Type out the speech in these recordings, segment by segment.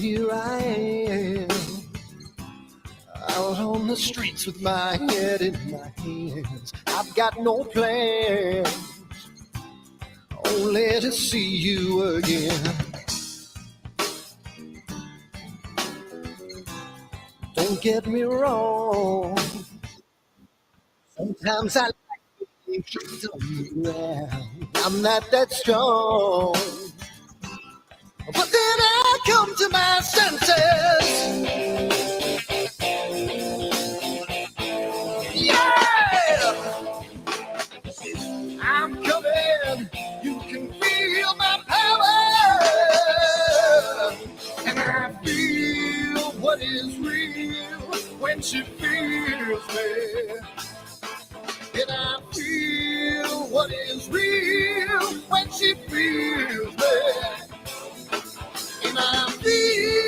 here I am, out on the streets with my head in my hands. I've got no plans, only to see you again. Don't get me wrong, sometimes I like to keep on the ground. I'm not that strong, but then I come to my senses. Yeah, I'm coming. You can feel my power, and I feel what is real when she feels me. And I feel what is real when she feels me. And I feel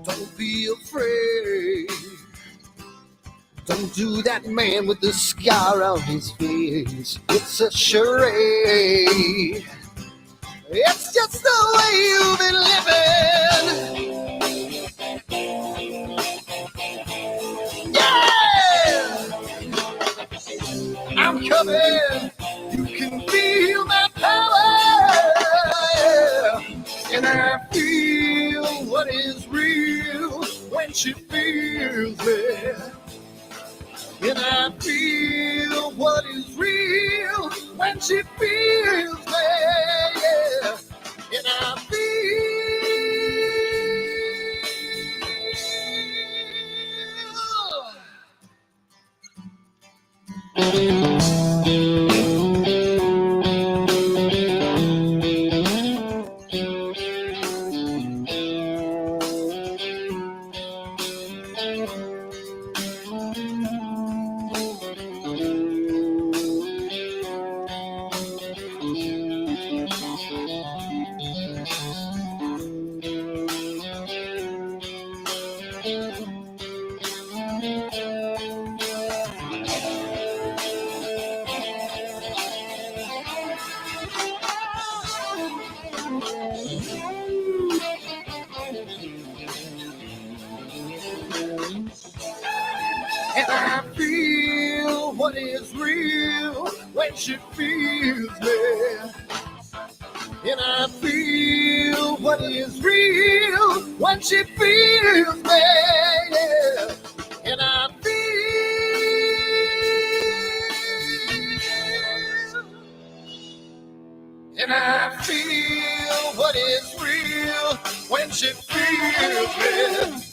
don't be afraid. Don't do that man with the scar on his face. It's a charade. It's just the way you've been living. Yeah! I'm coming. You can feel my power. And I feel what is real when she feels me. And I feel what is real when she feels me. Yeah. And I feel what is real when she feels me. And I feel what is real when she feels me. Yeah. And I feel what is real when she feels me.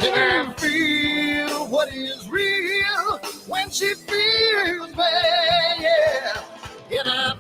And I feel what is real when she feels me. Yeah. And I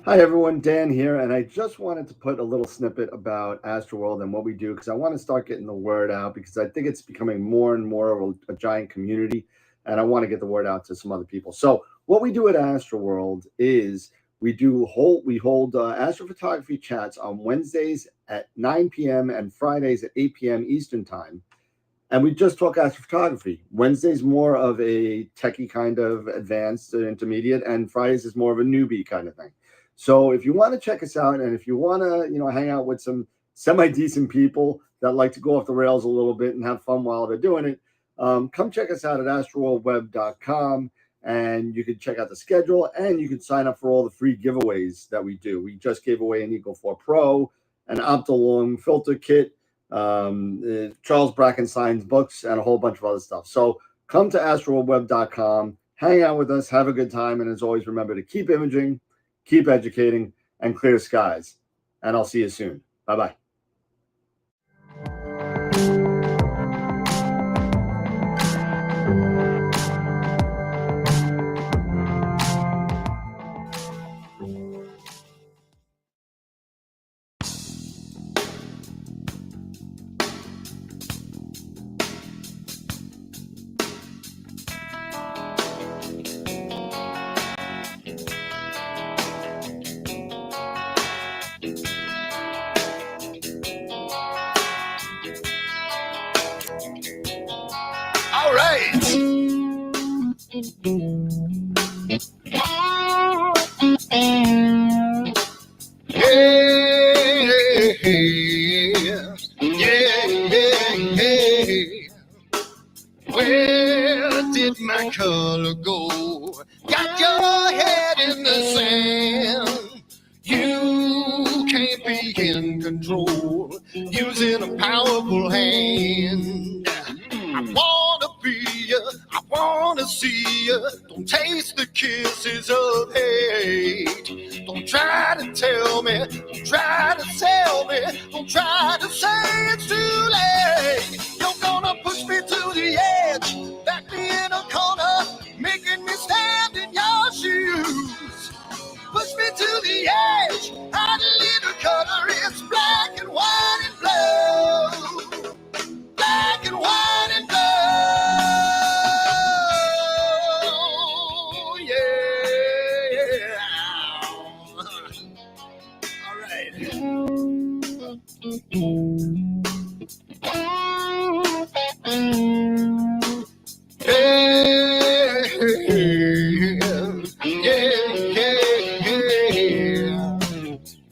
Hi everyone, Dan here, and I just wanted to put a little snippet about Astroworld and what we do because I want to start getting the word out because I think it's becoming more and more of a giant community, and I want to get the word out to some other people. So what we do at Astroworld is We hold astrophotography chats on Wednesdays at 9 p.m. and Fridays at 8 p.m. Eastern time. And we just talk astrophotography. Wednesday's more of a techie kind of advanced intermediate, and Fridays is more of a newbie kind of thing. So if you want to check us out, and if you want to, hang out with some semi-decent people that like to go off the rails a little bit and have fun while they're doing it, come check us out at astroworldweb.com, and you can check out the schedule, and you can sign up for all the free giveaways that we do. We just gave away an Eagle 4 Pro, an Optolong filter kit, Charles Brackenstein's books, and a whole bunch of other stuff. So come to astroworldweb.com, hang out with us, have a good time, and as always, remember to keep imaging, keep educating, and clear skies. And I'll see you soon. Bye-bye. All right. Where did my color go? Got your head in the sand. You can't be in control, using a powerful hand. I wanna be you, I wanna see you. Don't taste the kisses of hate. Don't try to tell me, don't try to sell me, don't try to say it's too late. You're gonna push me to the edge, back me in a corner, making me stand in your shoes. Push me to the edge, I need a color, it's black and white and blue. Black and white and blue, yeah. All right.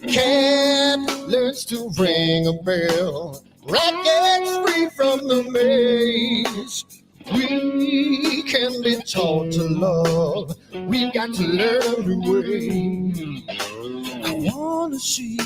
Cat learns to ring a bell. Rat gets free from the maze. We can be taught to love. We've got to learn to wait. I wanna see,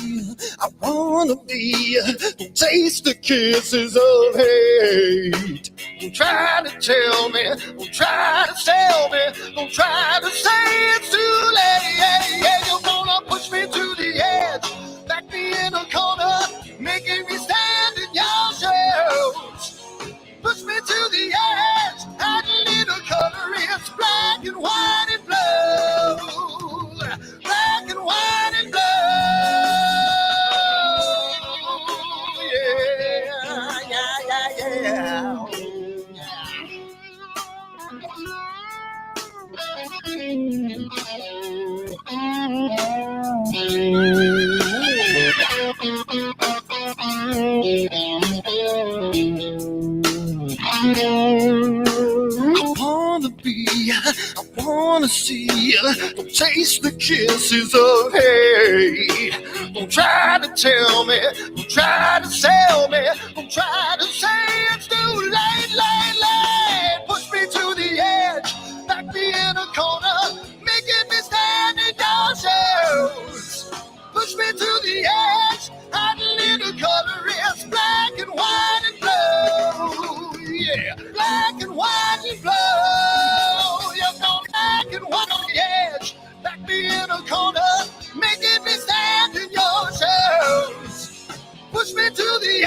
I wanna be. Don't taste the kisses of hate. Don't try to tell me, don't try to sell me, don't try to say it's too late. You're gonna push me to the edge, back me in a corner, making me stand in your shadows. Push me to the edge, I need a color, it's black and white and blue. Black and white and blue, yeah. I wanna be, I wanna see, don't taste the kisses of hate. Don't try to tell me, don't try to sell me, don't try to say it's too late. Push me to the edge, back me in a corner, making me stand in your shoes. Push me to the edge, I need a color, it's black and white and blue. Yeah, black and white and blue. You're going black and white on the edge, back me in a corner, making me stand in your shoes. Push me to the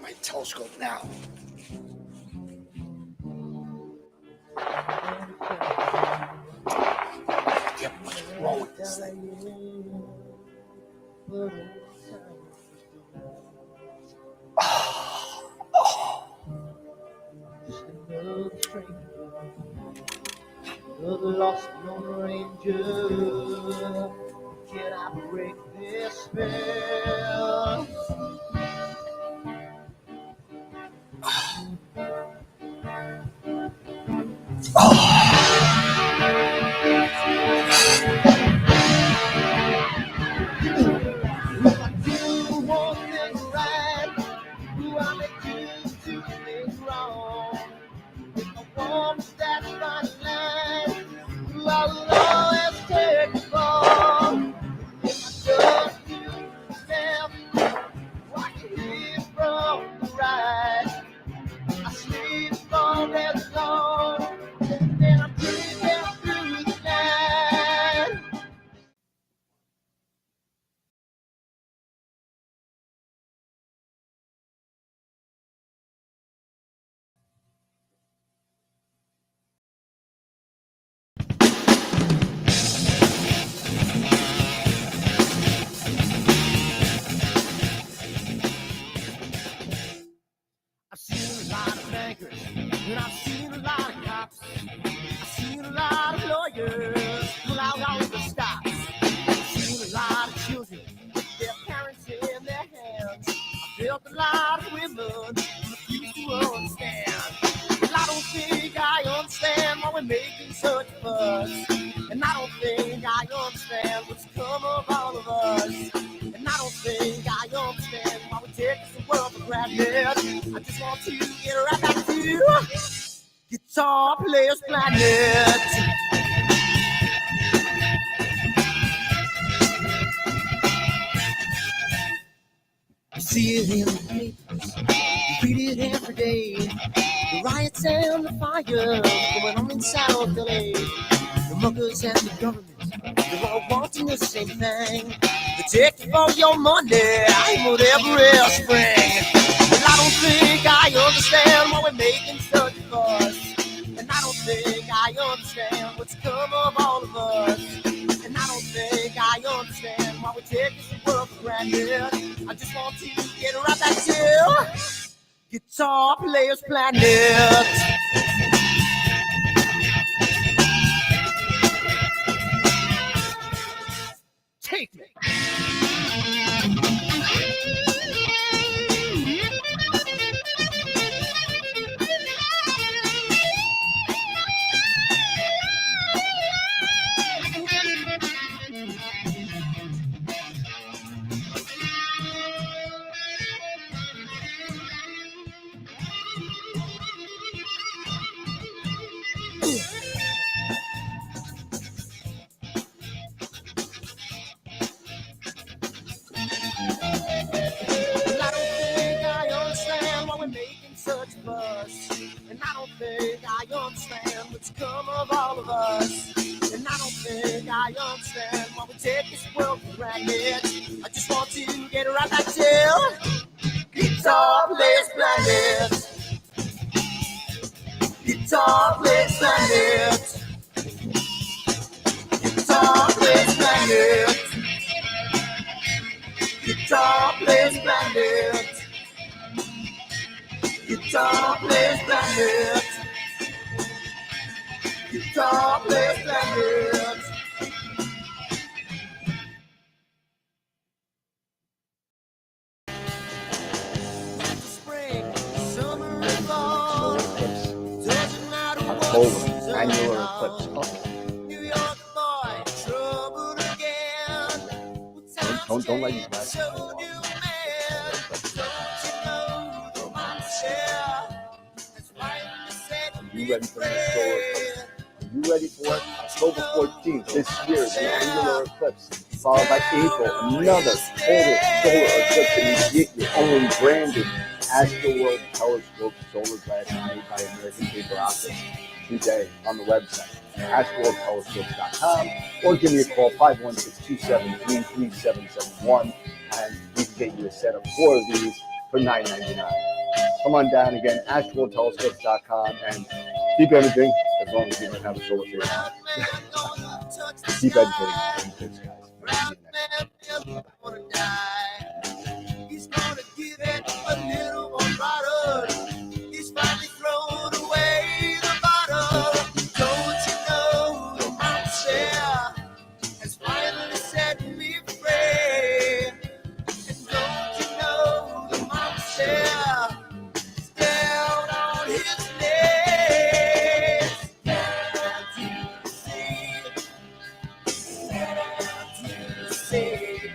my telescope now. Get what's wrong with this thing? Another lost Lone Ranger. Can I break this spell? Do one thing right, do I make you two things wrong? If I want that fine line, I will always take the fall. If I just do left, I can hear from the right. I sleep all day long, and I'm dreaming through the night. I've seen a lot of bankers, and I've seen a lot of cops. I've seen a lot of lawyers pull out all the stops. I've seen a lot of children with their parents in their hands. I felt a lot of women refuse to understand. Well, I don't think I understand why we're making such a fuss. And I don't think I understand what's come of all of us. And I don't think I understand why we take this world for granted. I just want to get right back to Guitar Players Planet. You see it in the papers, you read it every day. The riots and the fires going on in South LA. The muggers and the government, they're all wanting the same thing. They take all your money and whatever else spring. Well, I don't think I understand why we're making such a fuss. And I don't think I understand what's come of all of us. And I don't think I understand why we take this world for granted. I just want to get right back to Guitar Players Planet. Take me. Such a fuss, and I don't think I understand what's come of all of us. And I don't think I understand why we take this world for granted. I just want to get right back to Guitar Players Planet. Guitar Players Planet. Guitar Players Planet. Guitar Players Planet. Guitar Players Planet. Guitar Players Planet. Spring, summer, and fall. Doesn't matter October, annular eclipse. New York boy, troubled again. Don't let you back. Are you ready for the solar eclipse? Are you ready for it? October 14th this year, the annular eclipse, followed by April, another total solar eclipse, and you get your own branded Astroworld Telescope solar glasses made by American Paper Optics today on the website, astroworldtelescopes.com, or give me a call, 516-273-3771, and we can get you a set of 4 of these for $9.99. come on down again, astraltelescopes.com, and keep editing as long as you don't have a solar field. Keep editing. He's gonna give it a little more bottle. He's finally thrown away the bottle. Don't you know the monster has finally set me free? And don't you know the monster is down on his knees? Can't you see? Can't you see?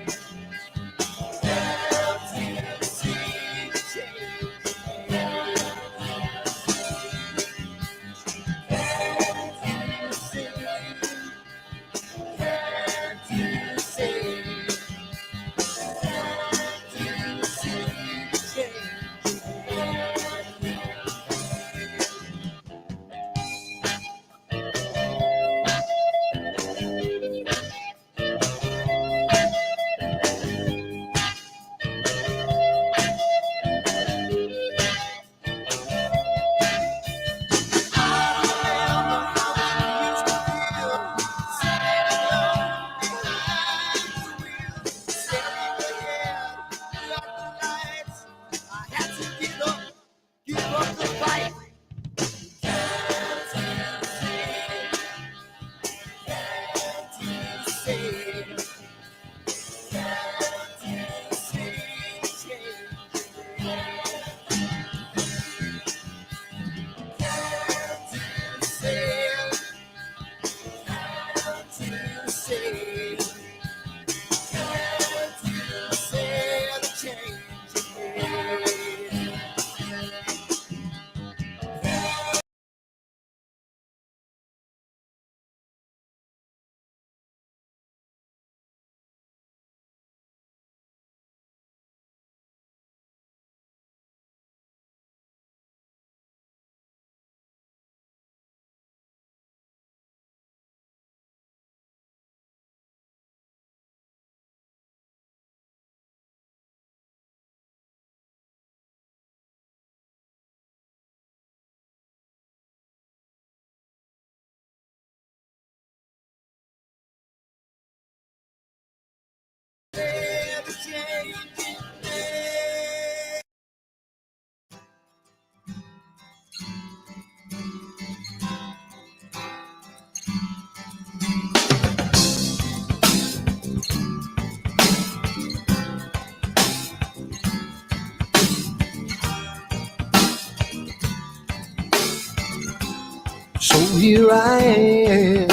So here I am,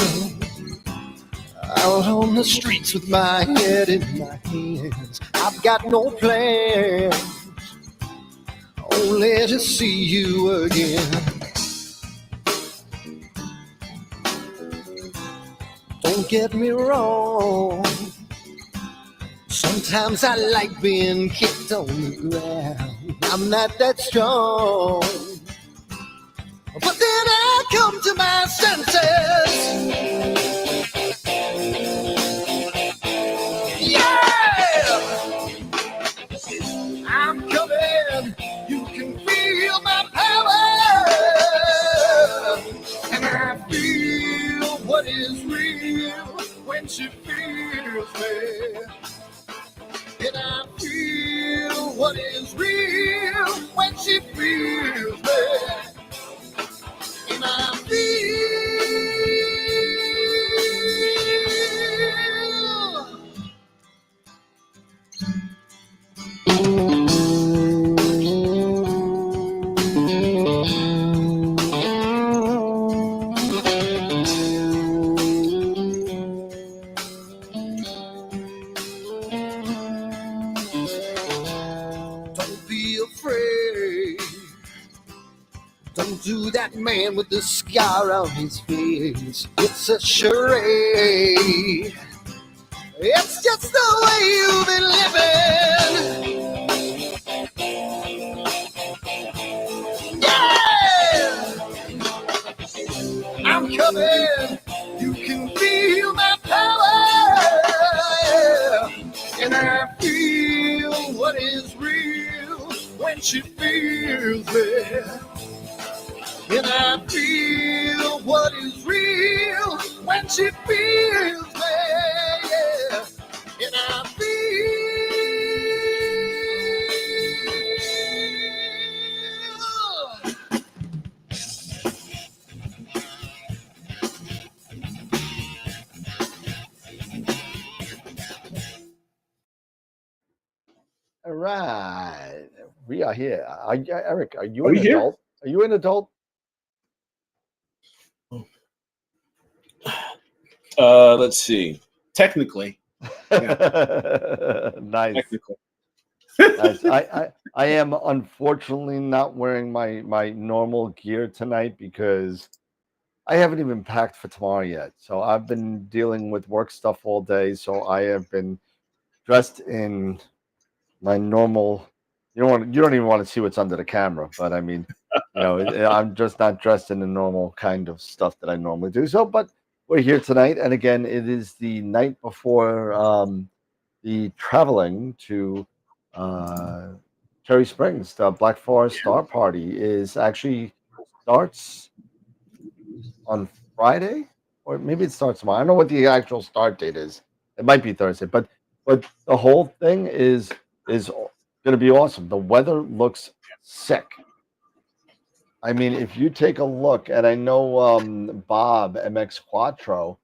out on the streets with my head in my hands. I've got no plans, only to see you again. Don't get me wrong, sometimes I like being kicked on the ground. I'm not that strong, but then I come to my senses. Yeah! I'm coming, you can feel my power. And I feel what is real when she feels me. And I feel what is real when she feels me. And I feel don't be afraid. Don't do that man with the scar on his face. It's a charade. It's just the way you've been living. Yeah! I'm coming. You can feel my power. And I feel what is real when she feels feels me. And I feel what is real when she feels me. Yeah. And I feel. All right, we are here. Eric, are you Are an we here? adult? Are you an adult? Let's see. Technically, Nice. technically. Nice. I am unfortunately not wearing my normal gear tonight because I haven't even packed for tomorrow yet. So I've been dealing with work stuff all day. So I have been dressed in my normal. You don't even want to see what's under the camera, but I mean, I'm just not dressed in the normal kind of stuff that I normally do. So, but we're here tonight, and again, it is the night before the traveling to uh, Cherry Springs. The Black Forest Star Party is actually starts on Friday, or maybe it starts tomorrow. I don't know what the actual start date is. It might be Thursday, but the whole thing is going to be awesome. The weather looks sick. I mean, if you take a look, and I know Bob MX Quattro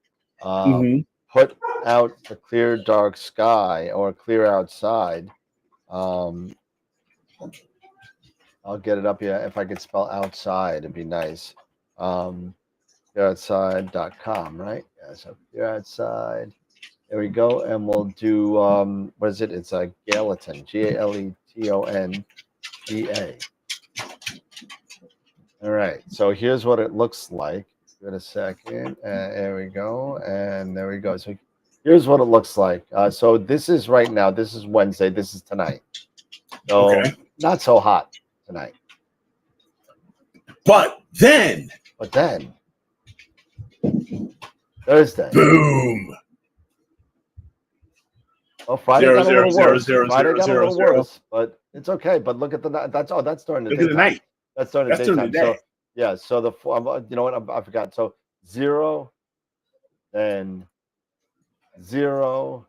Mhm. put out the clear dark sky or clear outside. Um, I'll get it up here. If I could spell outside, it'd be nice. Clearoutside.com, right? Yeah, so clear outside. There we go. And we'll do what is it? It's a Gallatin, GALETONGA. All right. So here's what it looks like. Give it a second. There we go. And there we go. So here's what it looks like. So this is right now. This is Wednesday. This is tonight. So Okay. not so hot tonight. But then, Thursday. boom. Well, Friday Zero, got a zero, little zero, worse. zero, Friday zero, got a zero, little zero. worse, but it's okay. But look at the that's during the Look at daytime. the night. That's during the That's during the daytime. So day. yeah. So you know what? I forgot. So 0, then 0,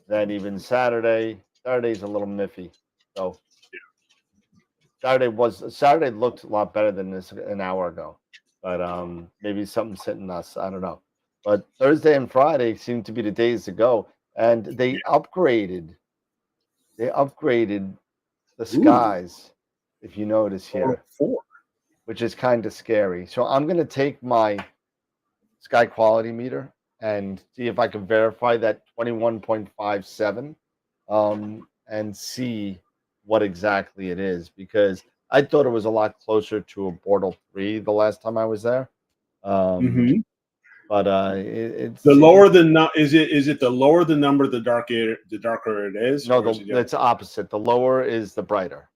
then even Saturday. Saturday's a little miffy. So Saturday looked a lot better than this an hour ago, but maybe something's hitting us. I don't know. But Thursday and Friday seem to be the days to go, and they upgraded. They upgraded the skies, if you notice here, 4. which is kind of scary. So I'm going to take my sky quality meter and see if I can verify that 21.57 and see what exactly it is, because I thought it was a lot closer to a Bortle 3 the last time I was there. Mhm. But The lower the is it the lower the number, the darker it is? no, Or is it the it's opposite. The lower is the brighter.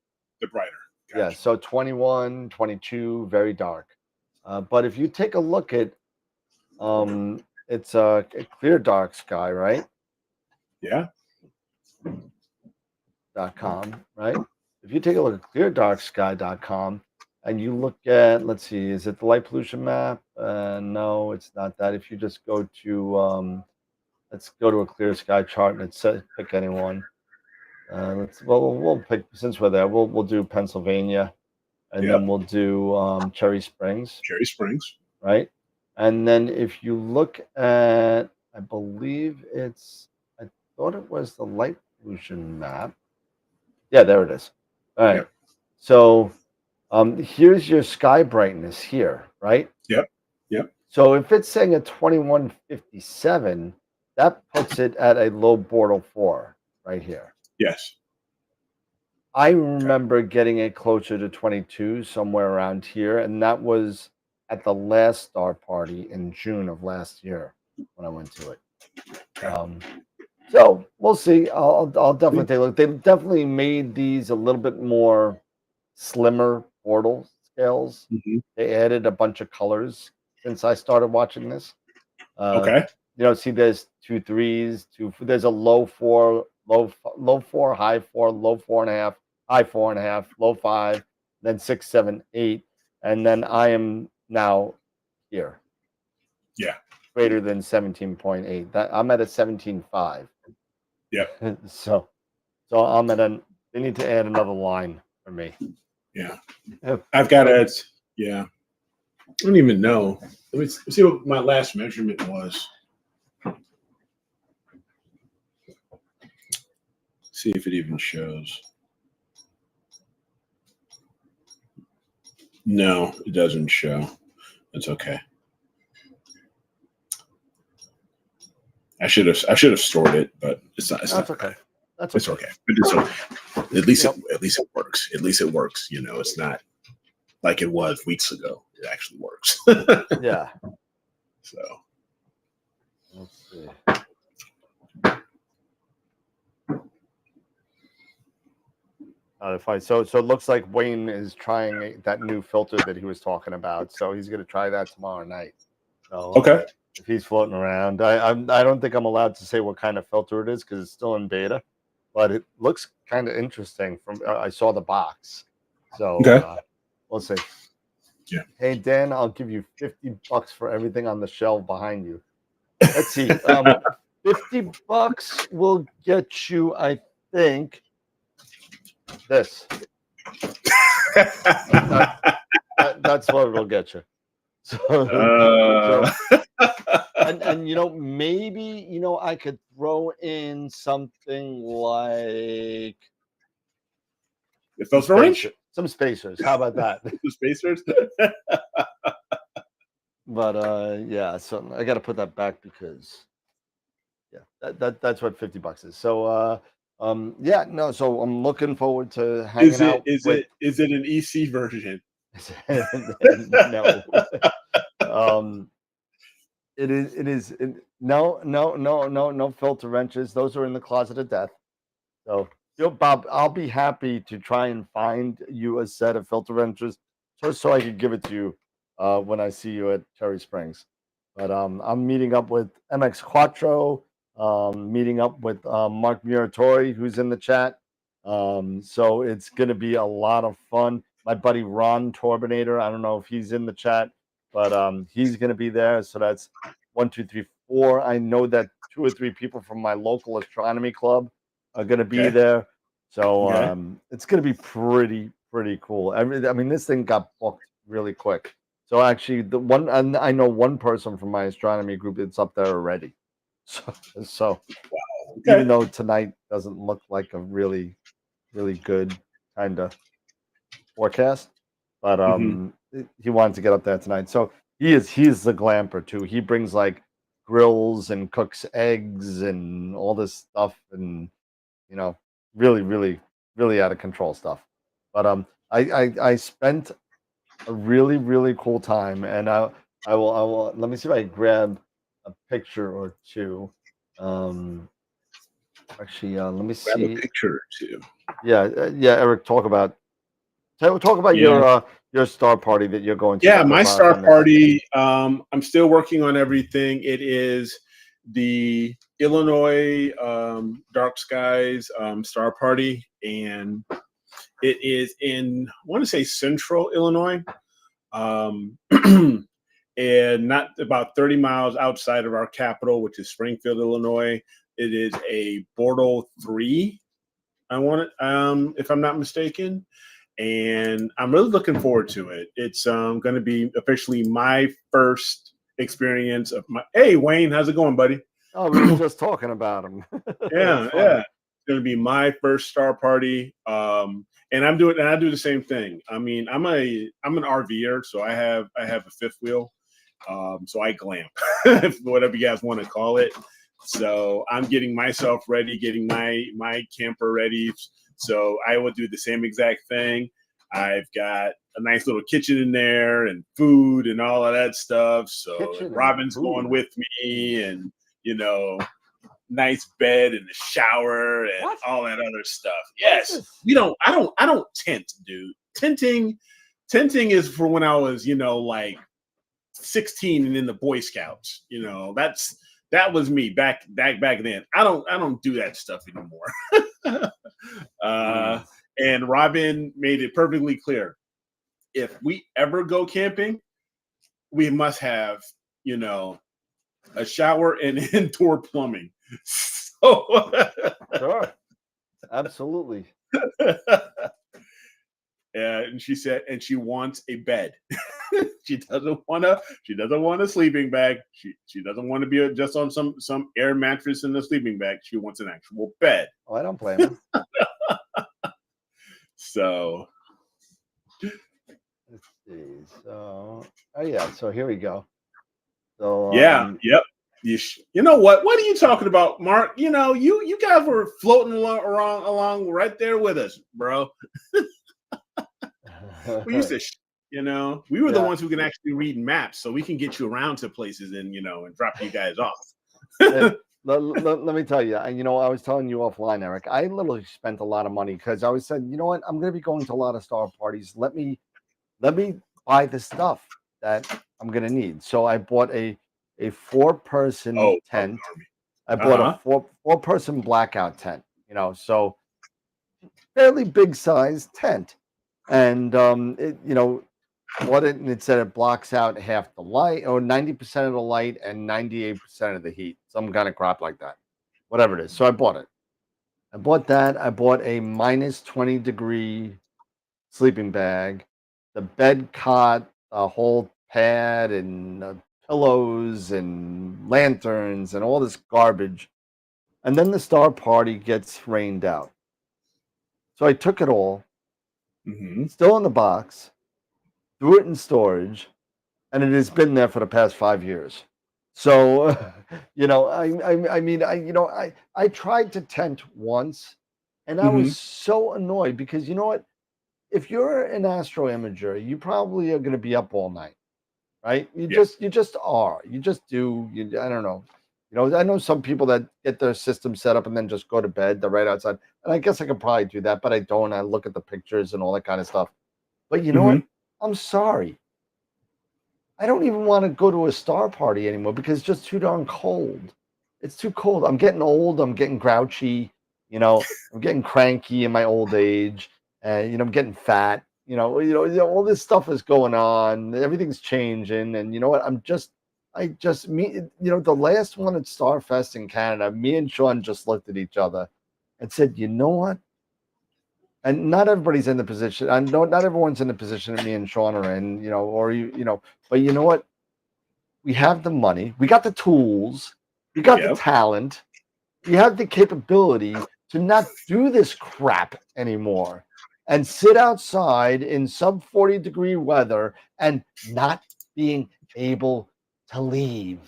brighter? Yeah, Gotcha. so 21, 22, very dark. But if you take a look at, it's a clear dark sky, right? Yeah. .com, right? If you take a look at cleardarksky.com and you look at, let's see, is it the light pollution map? No, it's not that. If you just go to, let's go to a clear sky chart and it says pick anyone. We'll pick, since we're there, we'll do Pennsylvania, and then we'll do Cherry Springs, Cherry Springs. right? And then if you look at, I believe I thought it was the light pollution map. Yeah, there it is. All right. Yep. So here's your sky brightness here, right? Yep. So if it's saying a 2157, that puts it at a low Bortle 4 right here. Yes. I remember getting it closer to 22, somewhere around here, and that was at the last star party in June of last year when I went to it. So we'll see. I'll definitely take a look. They definitely made these a little bit more slimmer Bortle scales. Mhm. They added a bunch of colors since I started watching this. Okay. See, there's 2 3s, there's a low 4, low 4, high 4, low 4.5, high 4.5, low 5, then 6, 7, 8, and then I am now here. Yeah. Greater than 17.8. That I'm at a 17.5. Yeah. So I'm at they need to add another line for me. Yeah. I've got it. Yeah. I don't even know. Let me see what my last measurement was. See if it even shows. No, it doesn't show. That's okay. I should have stored it, but it's not. That's okay. That's it's okay. But it's okay. At least it works. At least it works. You know, it's not like it was weeks ago. It actually works. Yeah. So let's see. So it looks like Wayne is trying that new filter that he was talking about. So he's going to try that tomorrow night. So okay. If he's floating around, I don't think I'm allowed to say what kind of filter it is because it's still in beta, but it looks kind of interesting. From I saw the box, so we'll see. Yeah. Hey Dan, I'll give you $50 for everything on the shelf behind you. Let's see. $50 will get you, I think, this. That's what it'll get you. And maybe I could throw in something like the filter range, some spacers. How about that? The spacers. But yeah, so I got to put that back because that's what $50 is. So yeah, no. So I'm looking forward to hanging out. Is it an EC version? No. It is no filter wrenches. Those are in the closet of death. So Bob, I'll be happy to try and find you a set of filter wrenches just so I could give it to you when I see you at Cherry Springs. But I'm meeting up with MX Quattro, meeting up with Mark Muratori, who's in the chat. So it's gonna be a lot of fun. My buddy Ron Torbinator, I don't know if he's in the chat, but he's gonna be there. So that's 1, 2, 3, 4. I know that 2 or 3 people from my local astronomy club are going to be there. So it's going to be pretty cool. I mean, this thing got booked really quick. So actually, I know one person from my astronomy group that's up there already. So even though tonight doesn't look like a really good kind of forecast, but he wanted to get up there tonight. So he's the glamper too. He brings like grills and cooks eggs and all this stuff, and really out of control stuff. But I spent a really cool time, and I will let me see if I can grab a picture or two. Actually, let me see. Grab a picture or two. Yeah, Eric, talk about your star party that you're going to. Yeah, my star party. I'm still working on everything. It is the Illinois Dark Skies Star Party, and it is in, I want to say, Central Illinois, and not about 30 miles outside of our capital, which is Springfield, Illinois. It is a Bortle 3, I want it, if I'm not mistaken. And I'm really looking forward to it. It's going to be officially my first experience of my. Hey, Wayne, how's it going, buddy? Oh, we were just talking about him. Yeah. It's going to be my first star party, and I do the same thing. I mean, I'm an RVer, so I have a fifth wheel, so I glamp, whatever you guys want to call it. So I'm getting myself ready, getting my camper ready. So I will do the same exact thing. I've got a nice little kitchen in there and food and all of that stuff. So Robin's going with me, and nice bed and a shower and all that other stuff. Yes, I don't tent, dude. Tenting is for when I was like 16 and in the Boy Scouts. That was me back then. I don't do that stuff anymore. And Robin made it perfectly clear. if we ever go camping, we must have, a shower and indoor plumbing. So Sure. Absolutely. and she said, and she wants a bed. She doesn't want a sleeping bag. She doesn't want to be just on some air mattress in the sleeping bag. She wants an actual bed. Oh, I don't blame her. So Let's see. So, oh yeah. So here we go. So yeah, yep. You know what? What are you talking about, Mark? You guys were floating along right there with us, bro. We used to, we were the Yeah. ones who can actually read maps, so we can get you around to places and and drop you guys off. Let me tell you, I was telling you offline, Eric. I literally spent a lot of money because I was saying, you know what, I'm going to be going to a lot of star parties. Let me buy the stuff that I'm going to need. So I bought a 4-person tent. I bought a four-person blackout tent. So fairly big size tent, and bought it, and it said it blocks out half the light, or 90% of the light and 98% of the heat, some kind of crap like that, whatever it is. So I bought it. I bought that. I bought a minus 20-degree sleeping bag, the bed cot, a whole pad, and pillows and lanterns and all this garbage. And then the star party gets rained out. So I took it all, still in the box, threw it in storage, and it has been there for the past 5 years. So, I tried to tent once, and I was so annoyed because you know what? If you're an astro imager, you probably are going to be up all night, right? You just are. You just do. I don't know. I know some people that get their system set up and then just go to bed. They're right outside, and I guess I could probably do that, but I don't. I look at the pictures and all that kind of stuff. But you know what? I'm sorry. I don't even want to go to a star party anymore because it's just too darn cold. It's too cold. I'm getting old. I'm getting grouchy. I'm getting cranky in my old age, and I'm getting fat. All this stuff is going on. Everything's changing, and you know what? The last one at Starfest in Canada, me and Sean just looked at each other and said, you know what? And not everybody's in the position. I know not everyone's in the position that me and Sean are in, but you know what? We have the money, we got the tools, we got the talent, we have the capability to not do this crap anymore and sit outside in sub 40-degree weather and not being able to leave.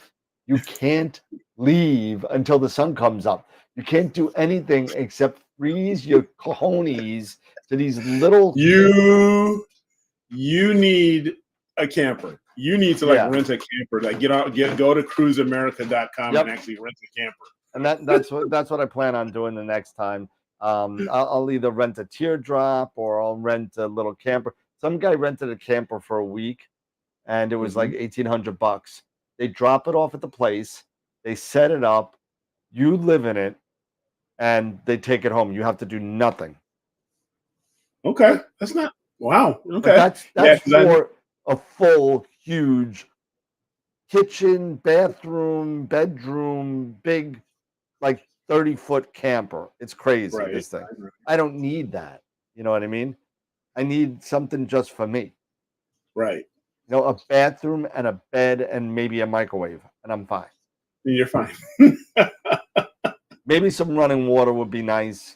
You can't leave until the sun comes up. You can't do anything except freeze your cojones to these little. You need a camper. You need to rent a camper. Like go to cruiseamerica.com and actually rent a camper. And that's what I plan on doing the next time. I'll either rent a teardrop or I'll rent a little camper. Some guy rented a camper for a week, and it was like $1,800. They drop it off at the place, they set it up, you live in it, and they take it home. You have to do nothing. Okay, that's not wow. Okay, but that's for a full, huge kitchen, bathroom, bedroom, big, like 30-foot camper. It's crazy, this thing. Right. I don't need that. You know what I mean? I need something just for me. Right. A bathroom and a bed and maybe a microwave, and I'm fine. You're fine. Maybe some running water would be nice,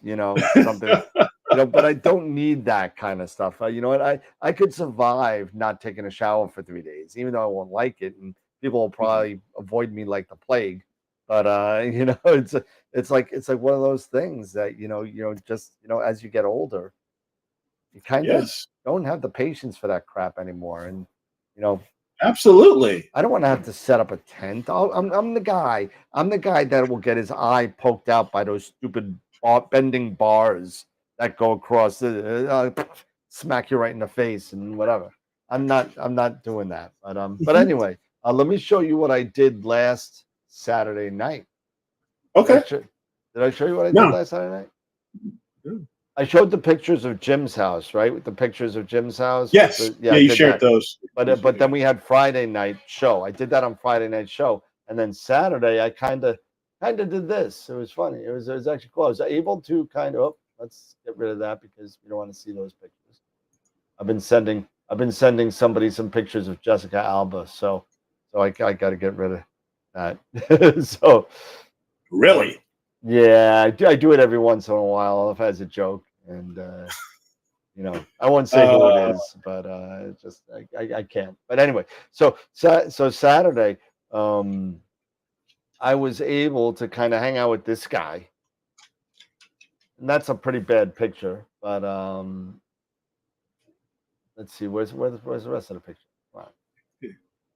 something. But I don't need that kind of stuff. You know what? I could survive not taking a shower for 3 days, even though I won't like it, and people will probably avoid me like the plague. But it's like one of those things that just as you get older, you kind of don't have the patience for that crap anymore, and absolutely. I don't want to have to set up a tent. I'm the guy. I'm the guy that will get his eye poked out by those stupid bending bars that go across smack you right in the face and whatever. I'm not doing that. But anyway, let me show you what I did last Saturday night. Okay. Did I show you what I did last Saturday night? I showed the pictures of Jim's house, right? With the pictures of Jim's house. Yes. Yeah, Yeah, I you did shared that. those. But then we had Friday night show. I did that on Friday night show, and then Saturday I kind of did this. It was funny. It was actually cool. I was able to kind of let's get rid of that because we don't want to see those pictures. I've been sending somebody some pictures of Jessica Alba, so I got to get rid of that. So Really? yeah, I do it every once in a while if as a joke, and you know, I won't say who it is, but it's just I can't. But anyway, so Saturday, I was able to kind of hang out with this guy, and that's a pretty bad picture. But let's see, where's the rest of the picture? Wow.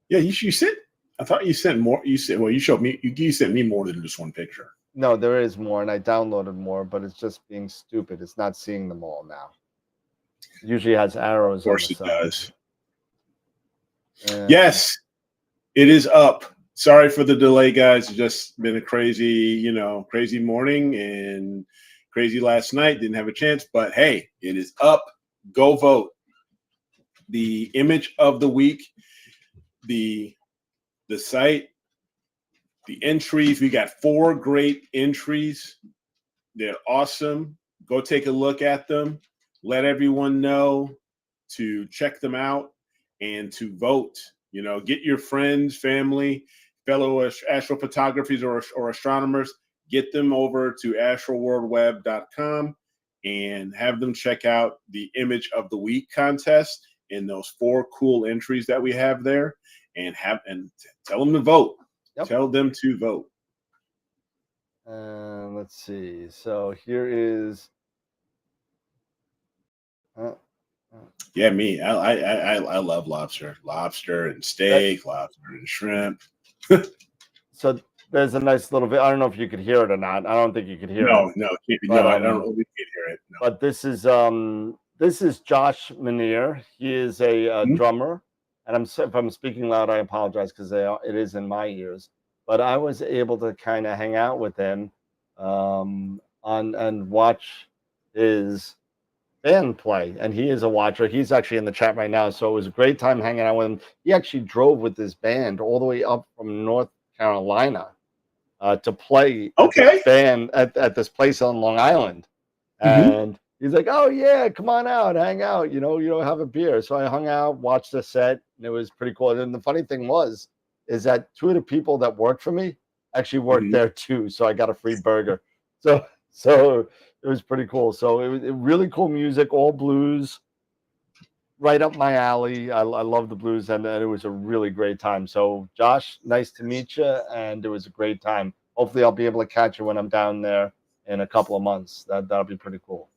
Yeah, you sent. I thought you sent more. You said, well, you showed me. You sent me more than just one picture. No, there is more, and I downloaded more, but it's just being stupid. It's not seeing them all now. It usually has arrows Of course, on the it side. does. Yes, it is up. Sorry for the delay, guys. It's just been a crazy, crazy morning and crazy last night. Didn't have a chance, but hey, it is up. Go vote. The image of the week, the site, the entries. We got 4 great entries. They're awesome. Go take a look at them. Let everyone know to check them out and to vote. Get your friends, family, fellow astrophotographers or astronomers, get them over to astroworldweb.com and have them check out the image of the week contest and those 4 cool entries that we have there, and tell them to vote. Yep. Tell them to vote. Let's see. So here is. Yeah, me. I love lobster and steak, lobster and shrimp. So there's a nice little bit. I don't know if you could hear it or not. I don't think you could hear No, it. no, can't be. But, No, I don't. We can't hear it. No. But this is Josh Manier. He is a drummer, and if I'm speaking loud, I apologize because it is in my ears. But I was able to kind of hang out with him, and watch his band play, and he is a watcher. He's actually in the chat right now, so it was a great time hanging out with him. He actually drove with his band all the way up from North Carolina to play at this place on Long Island, and he's like, "Oh yeah, come on out, hang out, have a beer." So I hung out, watched the set, and it was pretty cool. And the funny thing is that 2 of the people that worked for me actually worked there too, so I got a free burger. So it was pretty cool. So it was really cool music, all blues, right up my alley. I love the blues, and it was a really great time. So Josh, nice to meet you, and it was a great time. Hopefully I'll be able to catch you when I'm down there in a couple of months. That'll be pretty cool.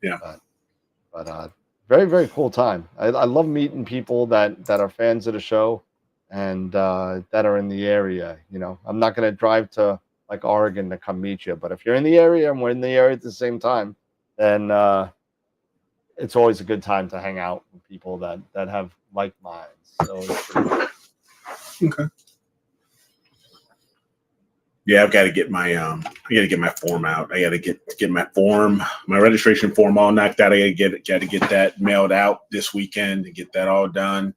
Yeah. But very, very cool time. I love meeting people that are fans of the show and that are in the area. I'm not going to drive to like Oregon to come meet you, but if you're in the area and we're in the area at the same time, then it's always a good time to hang out with people that have like minds. So okay. Yeah, I've got to get my form out. I got to get my registration form all knocked out. I got to get that mailed out this weekend and get that all done.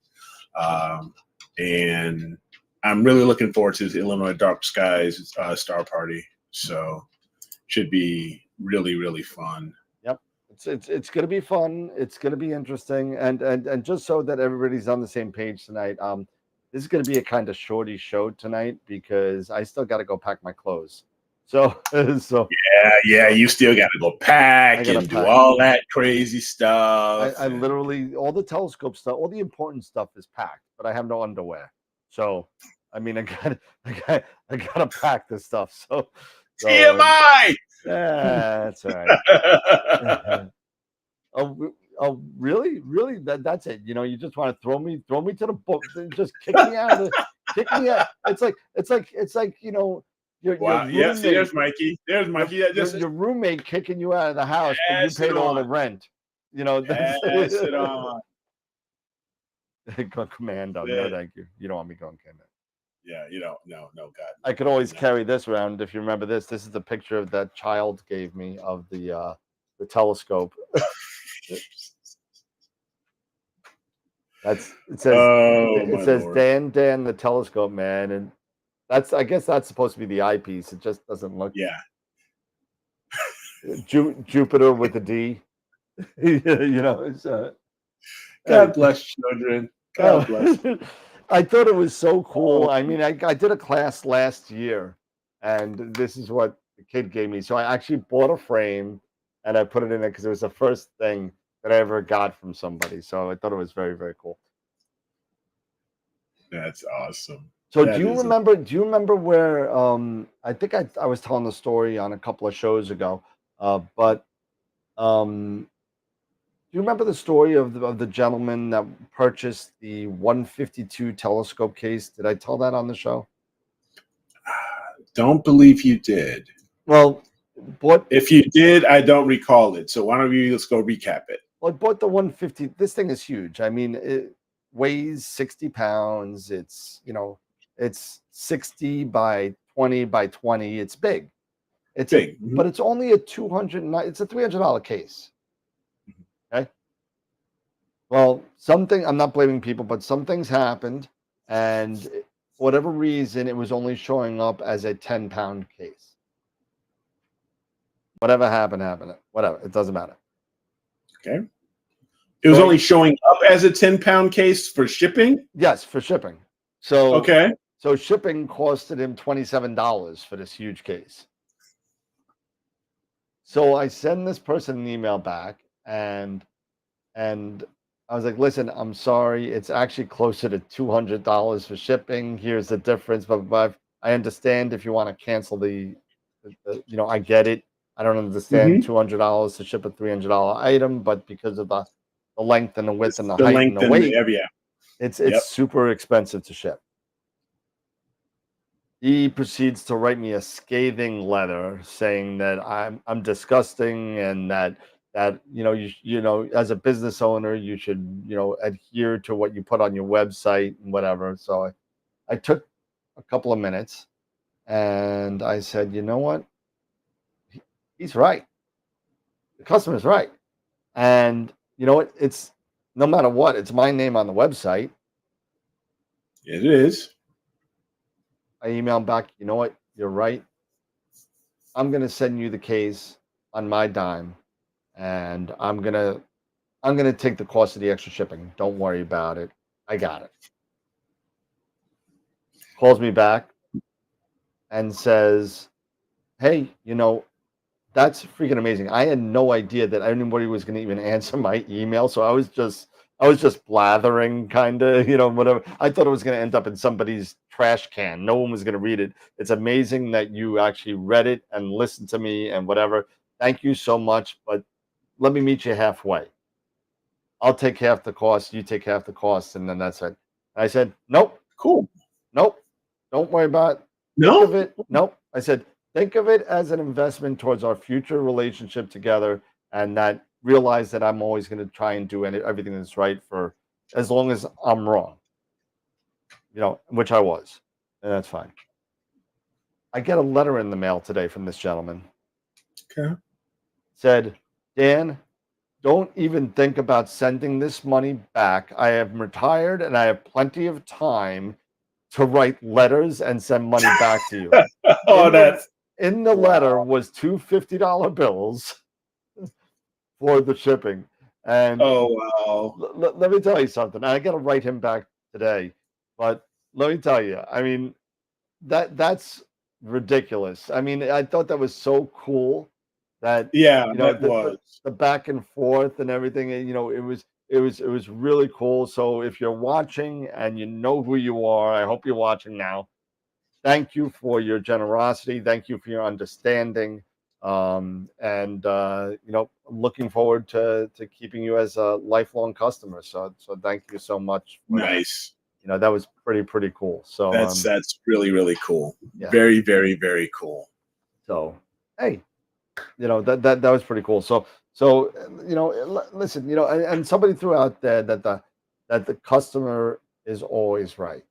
And I'm really looking forward to the Illinois Dark Skies Star Party. So should be really, really fun. Yep. It's going to be fun. It's going to be interesting. And just so that everybody's on the same page tonight, this is going to be a kind of shorty show tonight because I still got to go pack my clothes. So yeah, you still got to go pack and do all that crazy stuff. I literally, all the telescope stuff, all the important stuff is packed, but I have no underwear. So I mean, I gotta pack this stuff. So TMI. Yeah, that's all right. Oh, really? That's it. You just want to throw me to the book, just kick me out. It's like your wow. roommate, Yes, there's Mikey. Your roommate kicking you out of the house, but you paid all the rent. Pass it on. Commando. No, thank you. You don't want me going commando. Yeah, no, God. I could always carry this around if you remember this. This is the picture that child gave me of the the telescope. It says Oh, my Lord. Dan the telescope man, and I guess that's supposed to be the eyepiece. It just doesn't look. Yeah. Jupiter with a D. It's God bless children. God bless. I thought it was so cool. I mean, I did a class last year, and this is what the kid gave me. So I actually bought a frame, and I put it in there because it was the first thing that I ever got from somebody. So I thought it was very, very cool. That's awesome. So do you remember where I think I was telling the story on a couple of shows ago, but do you remember the story of the gentleman that purchased the 152 telescope case? Did I tell that on the show? Don't believe you did. Well, if you did, I don't recall it. So why don't you let's go recap it? Well, I bought the 150. This thing is huge. I mean, it weighs 60 pounds. It's 60 by 20 by 20. It's big. It's big, but it's only a $200. It's a $300 case. Okay. Well, I'm not blaming people, but some things happened, and for whatever reason, it was only showing up as a 10-pound case. Whatever happened. Whatever. It doesn't matter. Okay. It was only showing up as a 10-pound case for shipping? Yes, for shipping. So okay. So shipping costed him $27 for this huge case. So I send this person an email back, and I was like, listen, I'm sorry. It's actually closer to $200 for shipping. Here's the difference. But I understand if you want to cancel I get it. I don't understand $200 to ship a $300 item, but because of the length and the width and the height and the weight, it's super expensive to ship. He proceeds to write me a scathing letter saying that I'm disgusting, and that as a business owner you should adhere to what you put on your website and whatever. So I took a couple of minutes and I said, you know what? He's right. The customer's right. And you know what? It's no matter what, it's my name on the website. It is. I emailed back, you know what? You're right. I'm going to send you the case on my dime, and I'm going to take the cost of the extra shipping. Don't worry about it. I got it. Calls me back and says, hey, that's freaking amazing. I had no idea that anybody was going to even answer my email. So I was just blathering, kind of, whatever. I thought it was going to end up in somebody's trash can. No one was going to read it. It's amazing that you actually read it and listened to me and whatever. Thank you so much. But let me meet you halfway. I'll take half the cost. You take half the cost. And then that's it. I said, nope. Cool. Nope. Don't worry about it. No. Think of it. Nope. I said, think of it as an investment towards our future relationship together, and that realize that I'm always going to try and do everything that's right for as long as I'm wrong, which I was, and that's fine. I get a letter in the mail today from this gentleman. Okay. Said, Dan, don't even think about sending this money back. I am retired and I have plenty of time to write letters and send money back to you. In the letter was two $50 bills for the shipping. And let me tell you something. I got to write him back today, but let me tell you, I mean, that's ridiculous. I mean, I thought that was so cool that the back and forth and everything. It was really cool. So if you're watching and you know who you are, I hope you're watching now. Thank you for your generosity. Thank you for your understanding. And looking forward to keeping you as a lifelong customer. So thank you so much. Nice. That was pretty cool. So that's really, really cool. Yeah. Very, very, very cool. So, hey, that was pretty cool. So listen, and somebody threw out there that the customer is always right.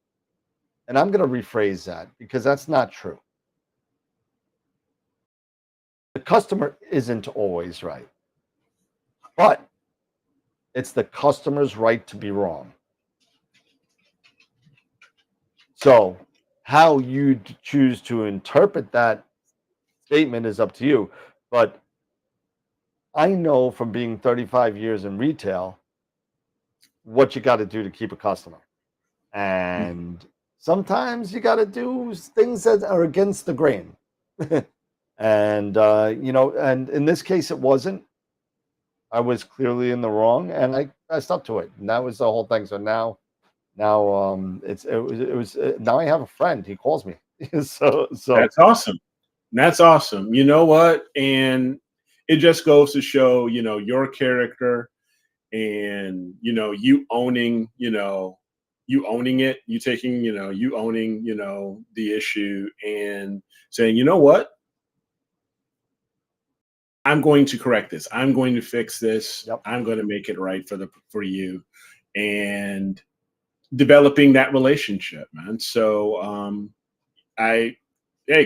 And I'm going to rephrase that because that's not true. The customer isn't always right. but it's the customer's right to be wrong. So how you choose to interpret that statement is up to you. But I know from being 35 years in retail what you got to do to keep a customer. And sometimes you got to do things that are against the grain. And, and in this case, it wasn't. I was clearly in the wrong, and I stuck to it. And that was the whole thing. So now, now I have a friend. He calls me. so That's awesome. That's awesome. You know what? And it just goes to show, your character and, you owning, you owning it, you taking, you owning, the issue and saying, you know what? I'm going to correct this. I'm going to fix this. Yep. I'm going to make it right for you. And developing that relationship, man. So hey,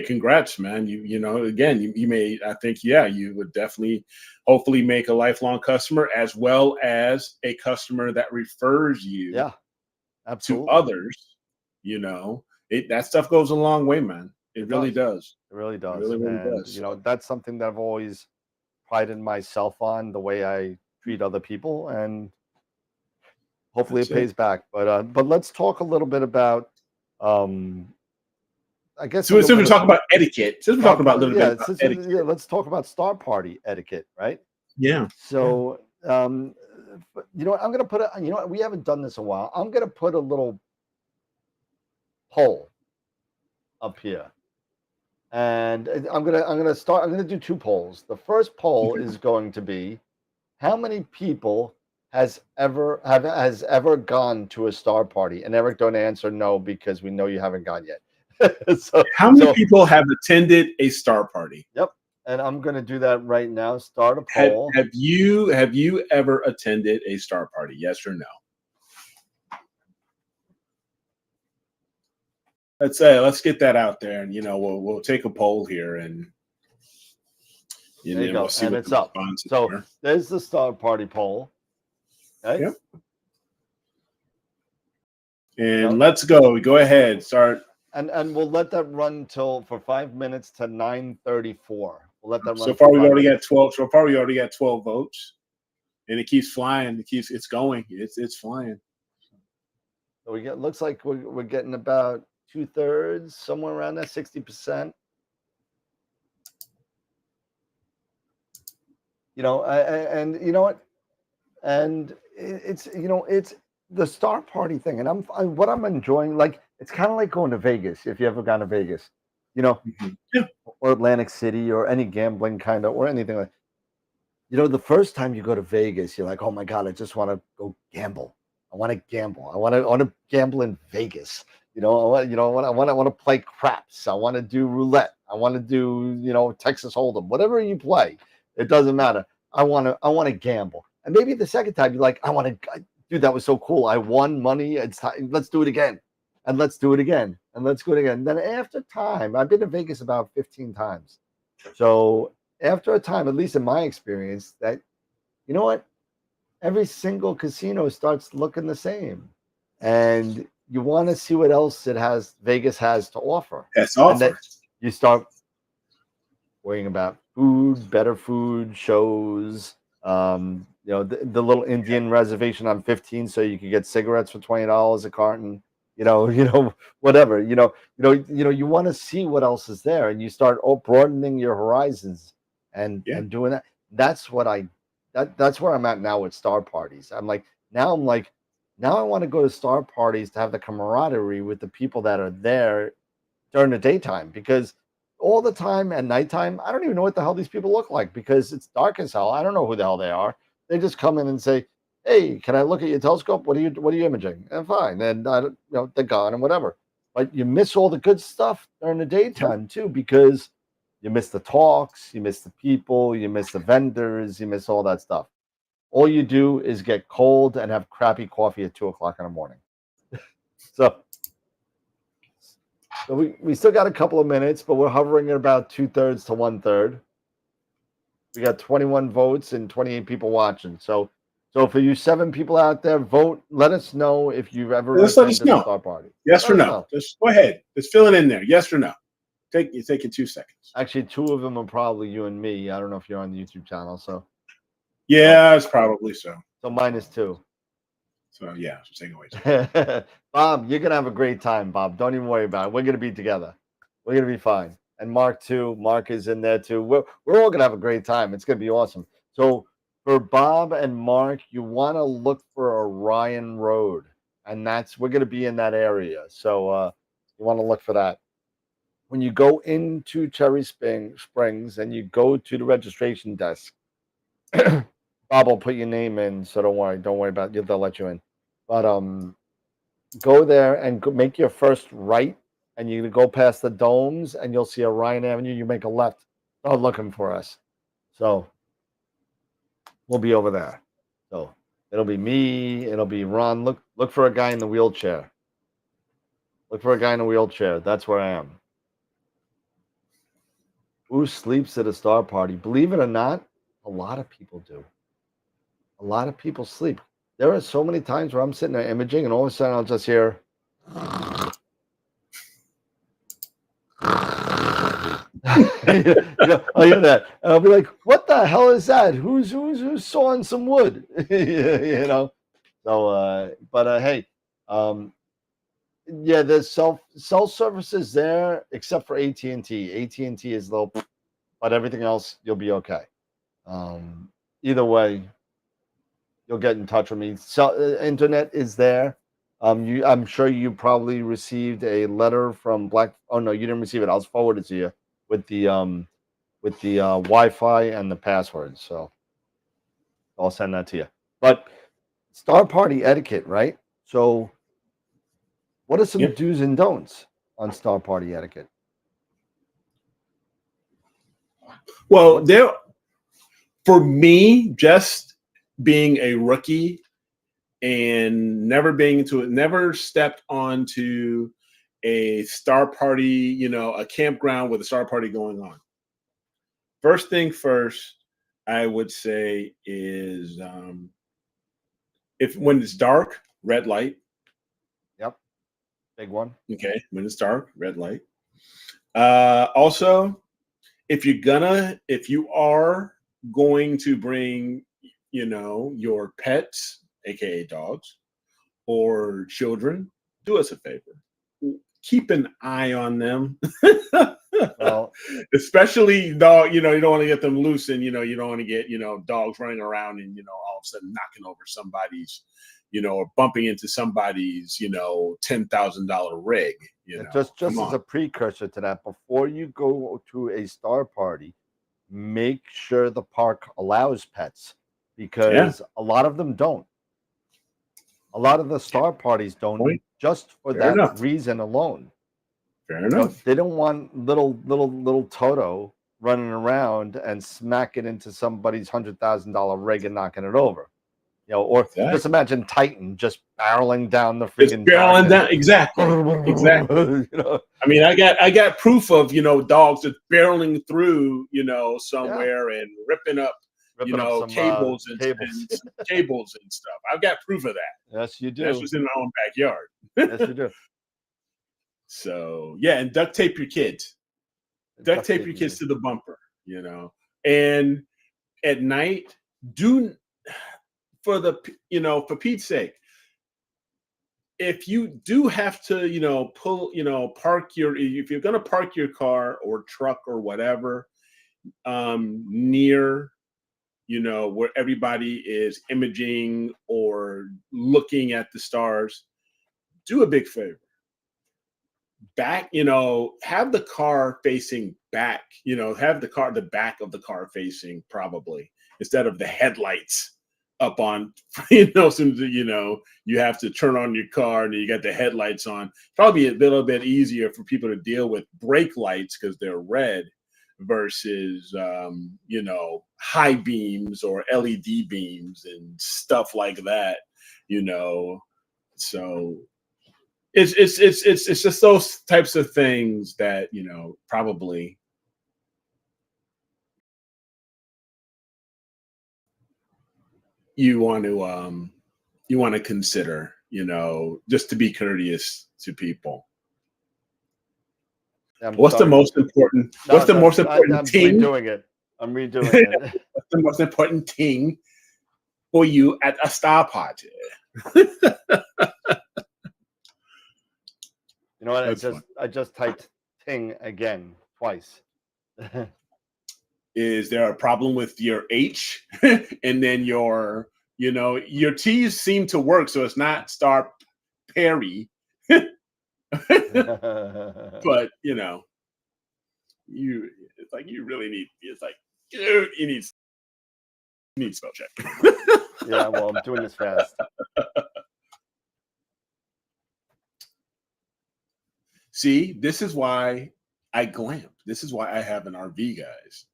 congrats, man. Again, you may, I think, yeah, you would definitely, hopefully make a lifelong customer as well as a customer that refers you yeah, to absolutely. others. That stuff goes a long way, man. It really does. It really does. It really And, does. that's something that I've always prided myself on, the way I treat other people, and hopefully it pays back. But let's talk a little bit about, I guess. So since we're talking about etiquette, since we're talking about a little bit about etiquette. Let's talk about star party etiquette, right? Yeah. So, I'm going to put we haven't done this in a while. I'm going to put a little poll up here. And I'm gonna do two polls. The first poll is going to be, how many people has ever gone to a star party? And Eric, don't answer no, because we know you haven't gone yet. How many people have attended a star party? Yep. And I'm gonna do that right now. Start a poll. Have you ever attended a star party? Yes or no? Let's get that out there, and we'll take a poll here, and there you go. We'll see and what it's the up. responses So are. there's the star party poll. Okay. Yep. And let's go. Go ahead. Start. And we'll let that run for 5 minutes to 9:34. We'll let that run. So far, we already got 12. So far, we already got 12 votes, and it keeps flying. It's going. It's flying. So looks like we're getting about 2/3, somewhere around that, 60%. And you know what? And it's the star party thing, and what I'm enjoying, like, it's kind of like going to Vegas, if you ever gone to Vegas, Yeah. or Atlantic City, or any gambling kind of, or anything like. The first time you go to Vegas, you're like, oh my God, I just want to go gamble. I want to gamble. I want to gamble in Vegas. I want to play craps. I want to do roulette. I want to do, Texas Hold'em, whatever you play. It doesn't matter. I want to gamble. And maybe the second time you're like, dude, that was so cool. I won money. It's time. Let's do it again. And let's do it again. And let's do it again. Then after time, I've been to Vegas about 15 times. So after a time, at least in my experience, that, you know what? Every single casino starts looking the same. And you want to see what else Vegas has to offer. That's offer. And you start worrying about food, better food, shows, the little Indian reservation on 15, so you could get cigarettes for $20 a carton, whatever, you want to see what else is there, and you start broadening your horizons and doing that. That's where I'm at now with star parties. Now I want to go to star parties to have the camaraderie with the people that are there during the daytime, because all the time at nighttime, I don't even know what the hell these people look like, because it's dark as hell. I don't know who the hell they are. They just come in and say, hey, can I look at your telescope? What are you imaging? And fine. And they're gone and whatever. But you miss all the good stuff during the daytime too, because you miss the talks, you miss the people, you miss the vendors, you miss all that stuff. All you do is get cold and have crappy coffee at 2:00 in the morning. So we still got a couple of minutes, but we're hovering at about 2/3 to 1/3. We got 21 votes and 28 people watching. So for you 7 people out there, vote. Let us know if you've ever Just let us attended a know. Star Party. Yes Let or us no. know. Just go ahead. Just fill it in there. Yes or no. You're taking 2 seconds. Actually, 2 of them are probably you and me. I don't know if you're on the YouTube channel. So Yeah, it's probably so. minus 2. So yeah, just take away. Bob, you're gonna have a great time, Bob. Don't even worry about it. We're gonna be together. We're gonna be fine. And Mark too. Mark is in there too. We're all gonna have a great time. It's gonna be awesome. So for Bob and Mark, you want to look for Orion Road, and we're gonna be in that area. So you want to look for that. When you go into Cherry Springs and you go to the registration desk, Bob will put your name in, so don't worry about it. They'll let you in. But go there and make your first right, and you go past the domes, and you'll see Orion Avenue. You make a left. Start looking for us. So we'll be over there. So it'll be me. It'll be Ron. Look for a guy in the wheelchair. Look for a guy in a wheelchair. That's where I am. Who sleeps at a Star Party? Believe it or not, a lot of people do. A lot of people sleep. There are so many times where I'm sitting there imaging, and all of a sudden I'll just hear. I'll hear that, and I'll be like, "What the hell is that? Who's sawing some wood?" So, hey, yeah, there's cell services there, except for AT&T. AT&T is low, but everything else you'll be okay. Either way, you'll get in touch with me. So internet is there. I'm sure you probably received a letter from Black. Oh no, you didn't receive it. I'll forward it to you with the Wi-Fi and the password. So I'll send that to you. But Star Party etiquette, right? So what are some Yep. do's and don'ts on Star Party etiquette? Well, for me, just being a rookie and never stepped onto a Star Party, a campground with a Star Party going on. First thing first, I would say is when it's dark, red light. Yep, big one. Okay, when it's dark, red light. Also, if you are going to bring, your pets, aka dogs, or children, do us a favor. Keep an eye on them. Well, Especially dog, you don't want to get them loose, and you don't want to get dogs running around and all of a sudden knocking over somebody's, or bumping into somebody's $10,000 rig. just Come as on. a precursor to that, before you go to a Star Party, make sure the park allows pets, because a lot of them don't. A lot of the Star Parties don't, Point. just for Fair that enough. reason alone. Fair enough. They don't want little Toto running around and smacking into somebody's $100,000 rig and knocking it over. Or just imagine Titan just barreling down the freaking barreling down. Exactly. Exactly. I mean, I got proof of dogs just barreling through somewhere and ripping up some cables and cables and stuff. I've got proof of that. Yes, you do. That's just in my own backyard. Yes, you do. So yeah, and duct tape your kids. Duct tape your kids to the bumper. And at night, for Pete's sake, if you do have to, if you're going to park your car or truck or whatever, near, where everybody is imaging or looking at the stars, do a big favor. Have the car facing back, have the back of the car facing, probably, instead of the headlights up on, since you have to turn on your car and you got the headlights on. Probably a little bit easier for people to deal with brake lights because they're red versus high beams or LED beams and stuff like that. So it's just those types of things that probably you want to consider, just to be courteous to people. What's the most important? What's the most important I'm thing? redoing it. I'm redoing it. What's the most important thing for you at a star party? You know what? That's I just typed ting again twice. Is there a problem with your H and then your T's seem to work, so it's not Star Perry, but it's like you really need. It's like, dude, you need spell check. Yeah, well, I'm doing this fast. See, this is why I glamp. This is why I have an RV, guys.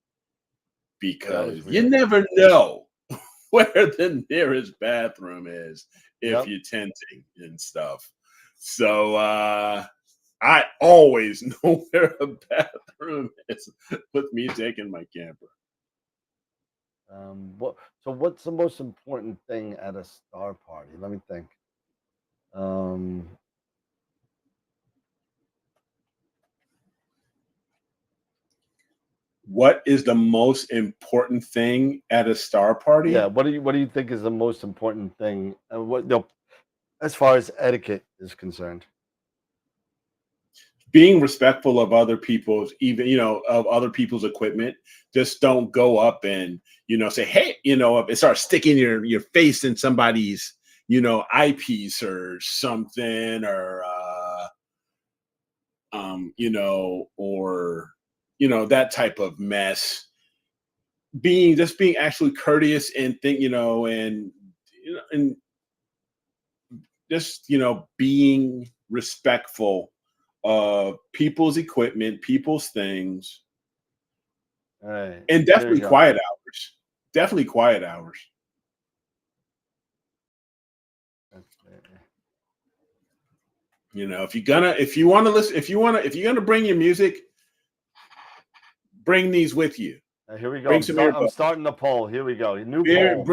Because you never know where the nearest bathroom is if you're tenting and stuff. So I always know where a bathroom is with me taking my camper. So what's the most important thing at a star party? Let me think. What is the most important thing at a star party? Yeah, what do you think is the most important thing? As far as etiquette is concerned, being respectful of other people's, even of other people's equipment. Just don't go up and say, hey, and start sticking your face in somebody's eyepiece or something, or or that type of mess. Being actually courteous and and just being respectful of people's equipment, people's things. all right, and definitely quiet hours. Definitely quiet hours. If you're gonna bring your music, bring these with you. Here we go. I'm starting the poll. Here we go. New poll.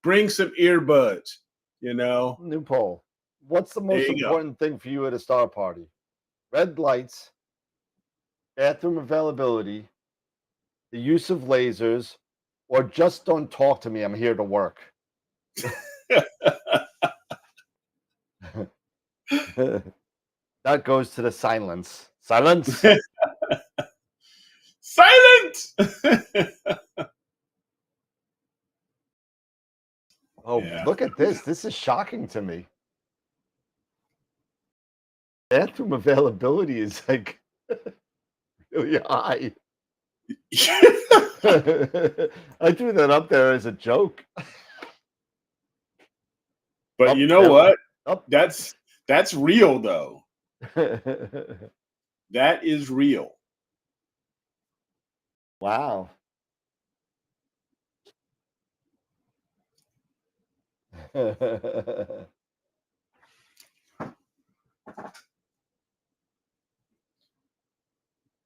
Bring some earbuds. New poll. What's the most important thing for you at a star party? Red lights, bathroom availability, the use of lasers, or just don't talk to me. I'm here to work. That goes to the silence. Silence. Silent. Oh, yeah. Look at this. This is shocking to me. Bathroom availability is like really high. I threw that up there as a joke. But you know what? That's real though. That is real. Wow.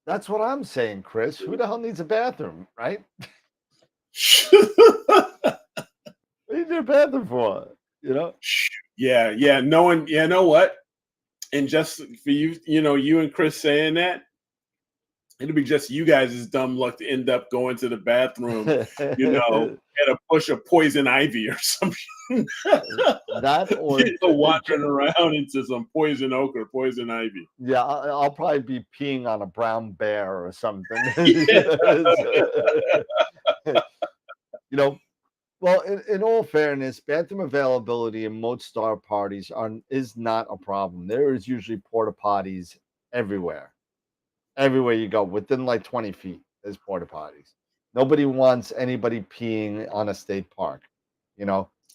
That's what I'm saying, Chris. Who the hell needs a bathroom, right? What do you need a bathroom for? Yeah. No one. You know what? And just for you, you and Chris saying that, it'll be just you guys' dumb luck to end up going to the bathroom, at a push of poison ivy or something. That or wandering around into some poison oak or poison ivy. Yeah, I'll probably be peeing on a brown bear or something. Well, in all fairness, bathroom availability in most star parties is not a problem. There is usually porta potties everywhere. Everywhere you go, within like 20 feet, there's porta potties. Nobody wants anybody peeing on a state park,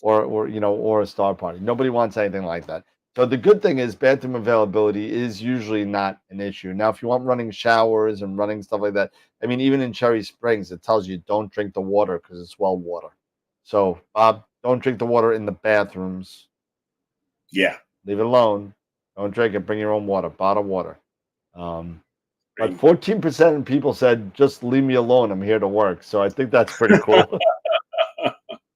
or a star party. Nobody wants anything like that. So the good thing is bathroom availability is usually not an issue. Now, if you want running showers and running stuff like that, I mean, even in Cherry Springs, it tells you don't drink the water because it's well water. So, Bob, don't drink the water in the bathrooms. Yeah. Leave it alone. Don't drink it. Bring your own water, bottled water. But 14% of people said, just leave me alone. I'm here to work. So I think that's pretty cool.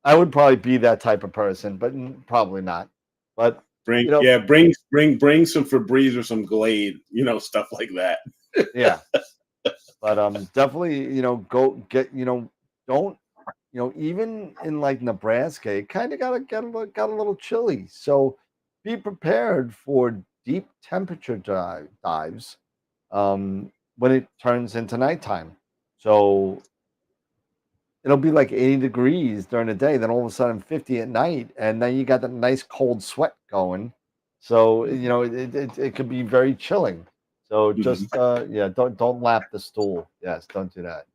I would probably be that type of person, but probably not. But Bring you know, yeah, bring some Febreze or some Glade, stuff like that. yeah. But definitely, go get, don't, even in like Nebraska, it kind of got a little chilly. So be prepared for deep temperature dives when it turns into nighttime. So it'll be like 80 degrees during the day, then all of a sudden 50 at night, and then you got that nice cold sweat going. So it could be very chilling. So Mhm. just yeah, don't lap the stool. Yes, don't do that.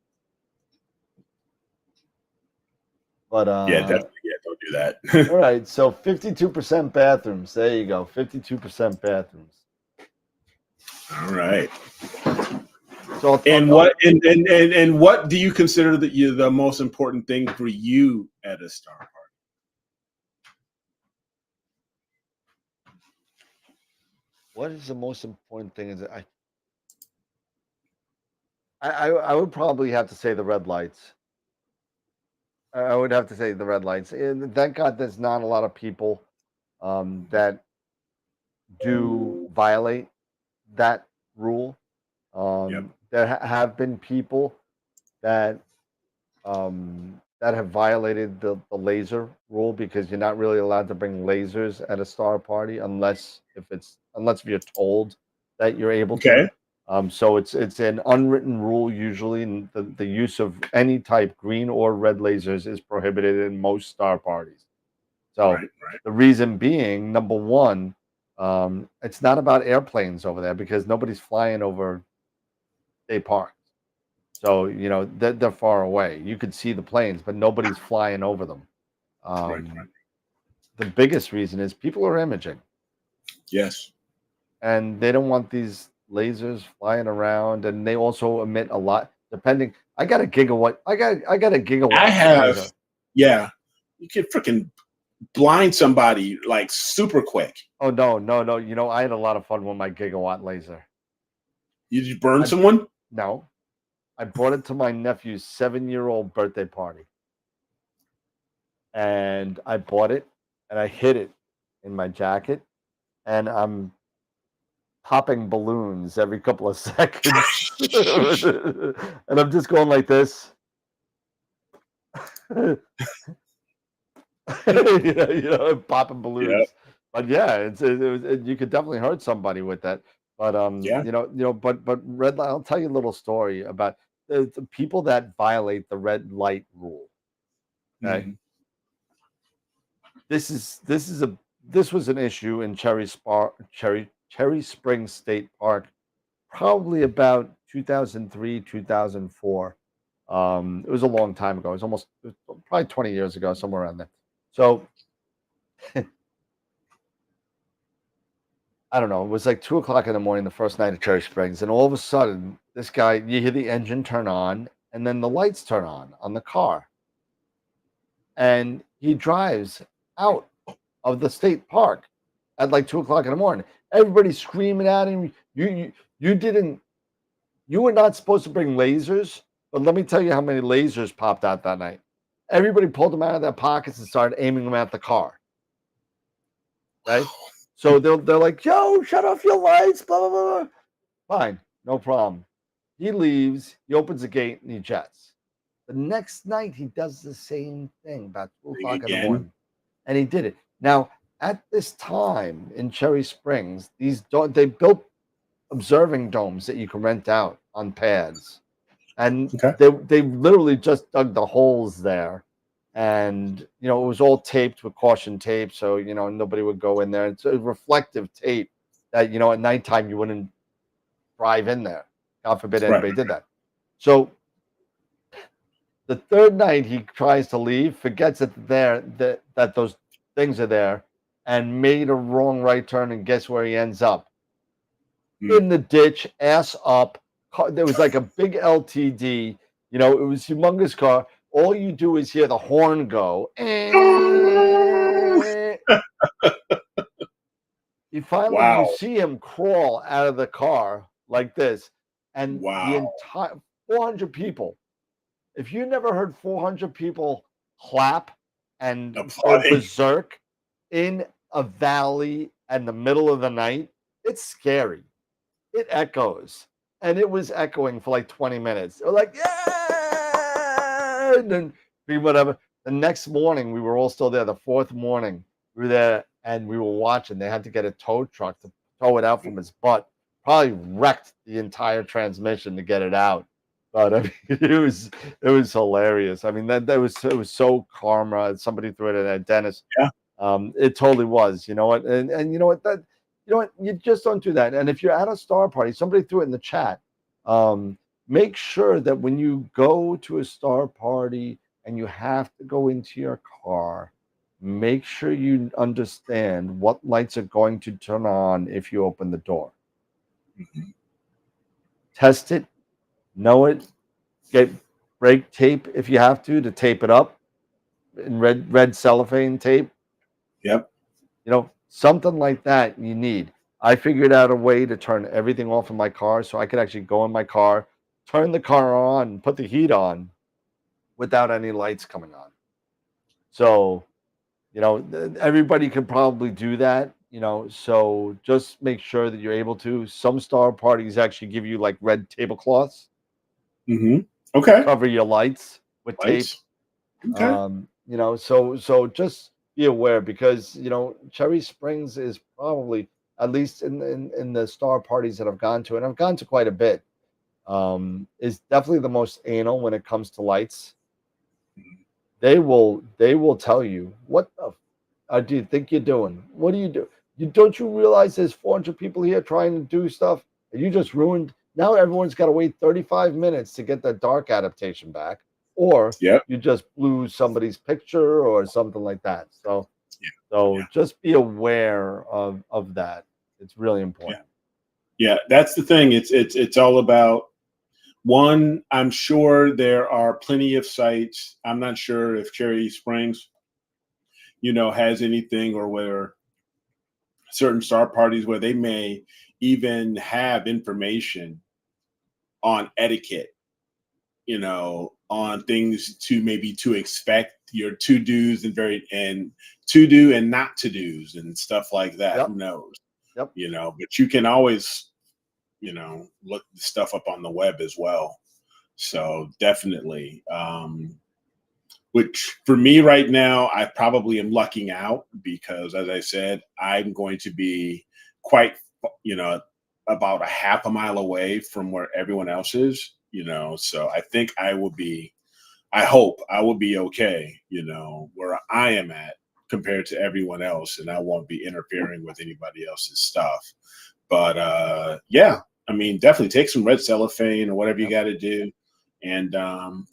But Yeah, definitely. Yeah, don't do all that. right, so 52% bathrooms. There you go, 52% bathrooms. All right. So I'll talk. And what do you consider the most important thing for you at a star party? What is the most important thing? Is I would probably have to say the red lights. I would have to say the red lights. And thank God there's not a lot of people that do violate that rule. Yep. There have been people that that have violated the laser rule because you're not really allowed to bring lasers at a star party unless if you're told that you're able to. Okay. So it's an unwritten rule usually, and the use of any type green or red lasers is prohibited in most star parties. So Right. Right. the reason being, number one, it's not about airplanes over there because nobody's flying over state parks. So they're far away. You could see the planes, but nobody's flying over them. Right. Right. The biggest reason is people are imaging, Yes. and they don't want these lasers flying around, and they also emit a lot. Depending, I got a gigawatt. I got a I gigawatt have. laser. Yeah. You can freaking blind somebody like super quick. Oh no, no, no! I had a lot of fun with my gigawatt laser. You just burn I someone. No, I brought it to my nephew's 7-year-old birthday party, and I bought it, and I hid it in my jacket, and I'm popping balloons every couple of seconds, and I'm just going like this. Popping Yeah. balloons. But yeah, you could definitely hurt somebody with that. But Yeah. but red light. I'll tell you a little story about the people that violate the red light rule. Okay, Mhm. this was an issue in Cherry Springs State Park, probably about 2003, 2004. It was a long time ago. It was probably 20 years ago, somewhere around there. So I don't know. It was like 2 o'clock in the morning, the first night of Cherry Springs, and all of a sudden, this guy, you hear the engine turn on, and then the lights turn on the car, and he drives out of the state park at like 2 o'clock in the morning. Everybody's screaming at him. You didn't. You were not supposed to bring lasers, but let me tell you how many lasers popped out that night. Everybody pulled them out of their pockets and started aiming them at the car. Right? So they're like, "Yo, shut off your lights!" Blah blah blah. Fine, no problem. He leaves. He opens the gate and he jets. The next night he does the same thing about 2 o'clock in the Again. morning, and he did it. Now at this time in Cherry Springs, they built observing domes that you can rent out on pads, and Okay. they literally just dug the holes there, and it was all taped with caution tape, so nobody would go in there. It's a reflective tape that at nighttime you wouldn't drive in there. God forbid Right. anybody did that. So the third night he tries to leave, forgets that those things are there, and made a wrong right turn, and guess where he ends up? In the ditch, ass up. There was like a big LTD. It was a humongous car. All you do is hear the horn go. You Wow. see him crawl out of the car like this, and the Wow. entire 400 people. If you never heard 400 people clap and go applauding. berserk in a valley in the middle of the night. It's scary. It echoes, and it was echoing for like 20 minutes. We're like, yeah, and then whatever. The next morning, we were all still there. The fourth morning, we were there, and we were watching. They had to get a tow truck to tow it out from his butt. Probably wrecked the entire transmission to get it out. But I mean, it was hilarious. I mean, that was it was so karma. Somebody threw it at Dennis. Yeah. It totally was. You know what? And you know what that you know what? You just don't do that. And if you're at a star party, somebody threw it in the chat. Make sure that when you go to a star party and you have to go into your car, make sure you understand what lights are going to turn on if you open the door. Mhm. Test it, know it, get brake tape if you have to tape it up in red cellophane tape. Yep. You know, something like that you need. I figured out a way to turn everything off in my car so I could actually go in my car, turn the car on, put the heat on without any lights coming on. So, you know, everybody can probably do that, you know, so just make sure that you're able to. Some star parties actually give you like red tablecloths Mm-hmm. to Okay. cover your lights with tape. Lights. Okay. You know, so just be aware because you know Cherry Springs is probably at least in the star parties that I've gone to, and I've gone to quite a bit, is definitely the most anal when it comes to lights. They will tell you what the do you think you're doing? What do you do? You don't you realize there's 400 people here trying to do stuff, and you just ruined. Now everyone's got to wait 35 minutes to get that dark adaptation back, or Yep. you just blew somebody's picture or something like that. So, Yeah. just be aware of that. It's really important. Yeah. That's the thing. It's all about one. I'm sure there are plenty of sites. I'm not sure if Cherry Springs, has anything or where certain star parties where they may even have information on etiquette, on things to expect, your to do's and to do and not to do's and stuff like that. Yep. Who knows? Yep. But you can always, look the stuff up on the web as well. So definitely, which for me right now, I probably am lucking out because, as I said, I'm going to be quite, about a half a mile away from where everyone else is, so I think I hope I will be okay, where I am at compared to everyone else, and I won't be interfering with anybody else's stuff. But yeah, I mean, definitely take some red cellophane or whatever you got to do, and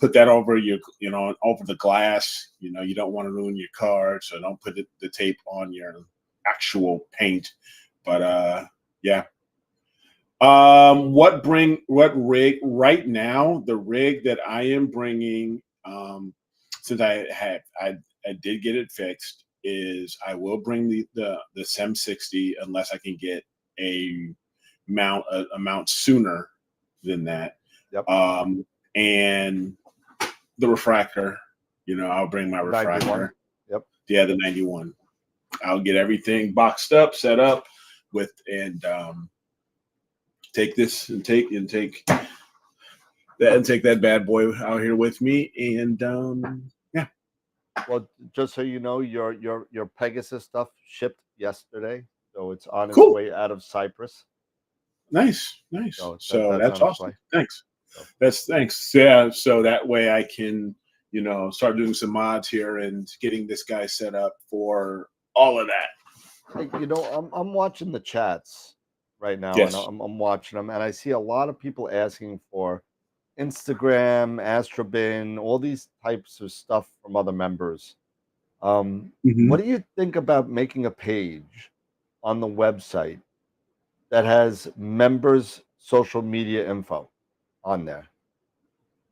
put that over over the glass. You don't want to ruin your car, so don't put the tape on your actual paint. But yeah. What rig right now? The rig that I am bringing, since I did get it fixed, is I will bring the SEM60 unless I can get a mount sooner than that. Yep. And the refractor, I'll bring my refractor. 91. Yep. Yeah, the 91. I'll get everything boxed up, set up and take this and take that bad boy out here with me. And yeah. Well, just so you know, your Pegasus stuff shipped yesterday, so it's on its Cool. way out of Cyprus. Nice. So that's awesome. Thanks. So. Thanks. Yeah. So that way I can, start doing some mods here and getting this guy set up for all of that. Hey, I'm watching the chats right now, Yes. and I'm watching them, and I see a lot of people asking for Instagram, Astrobin, all these types of stuff from other members. What do you think about making a page on the website that has members' social media info on there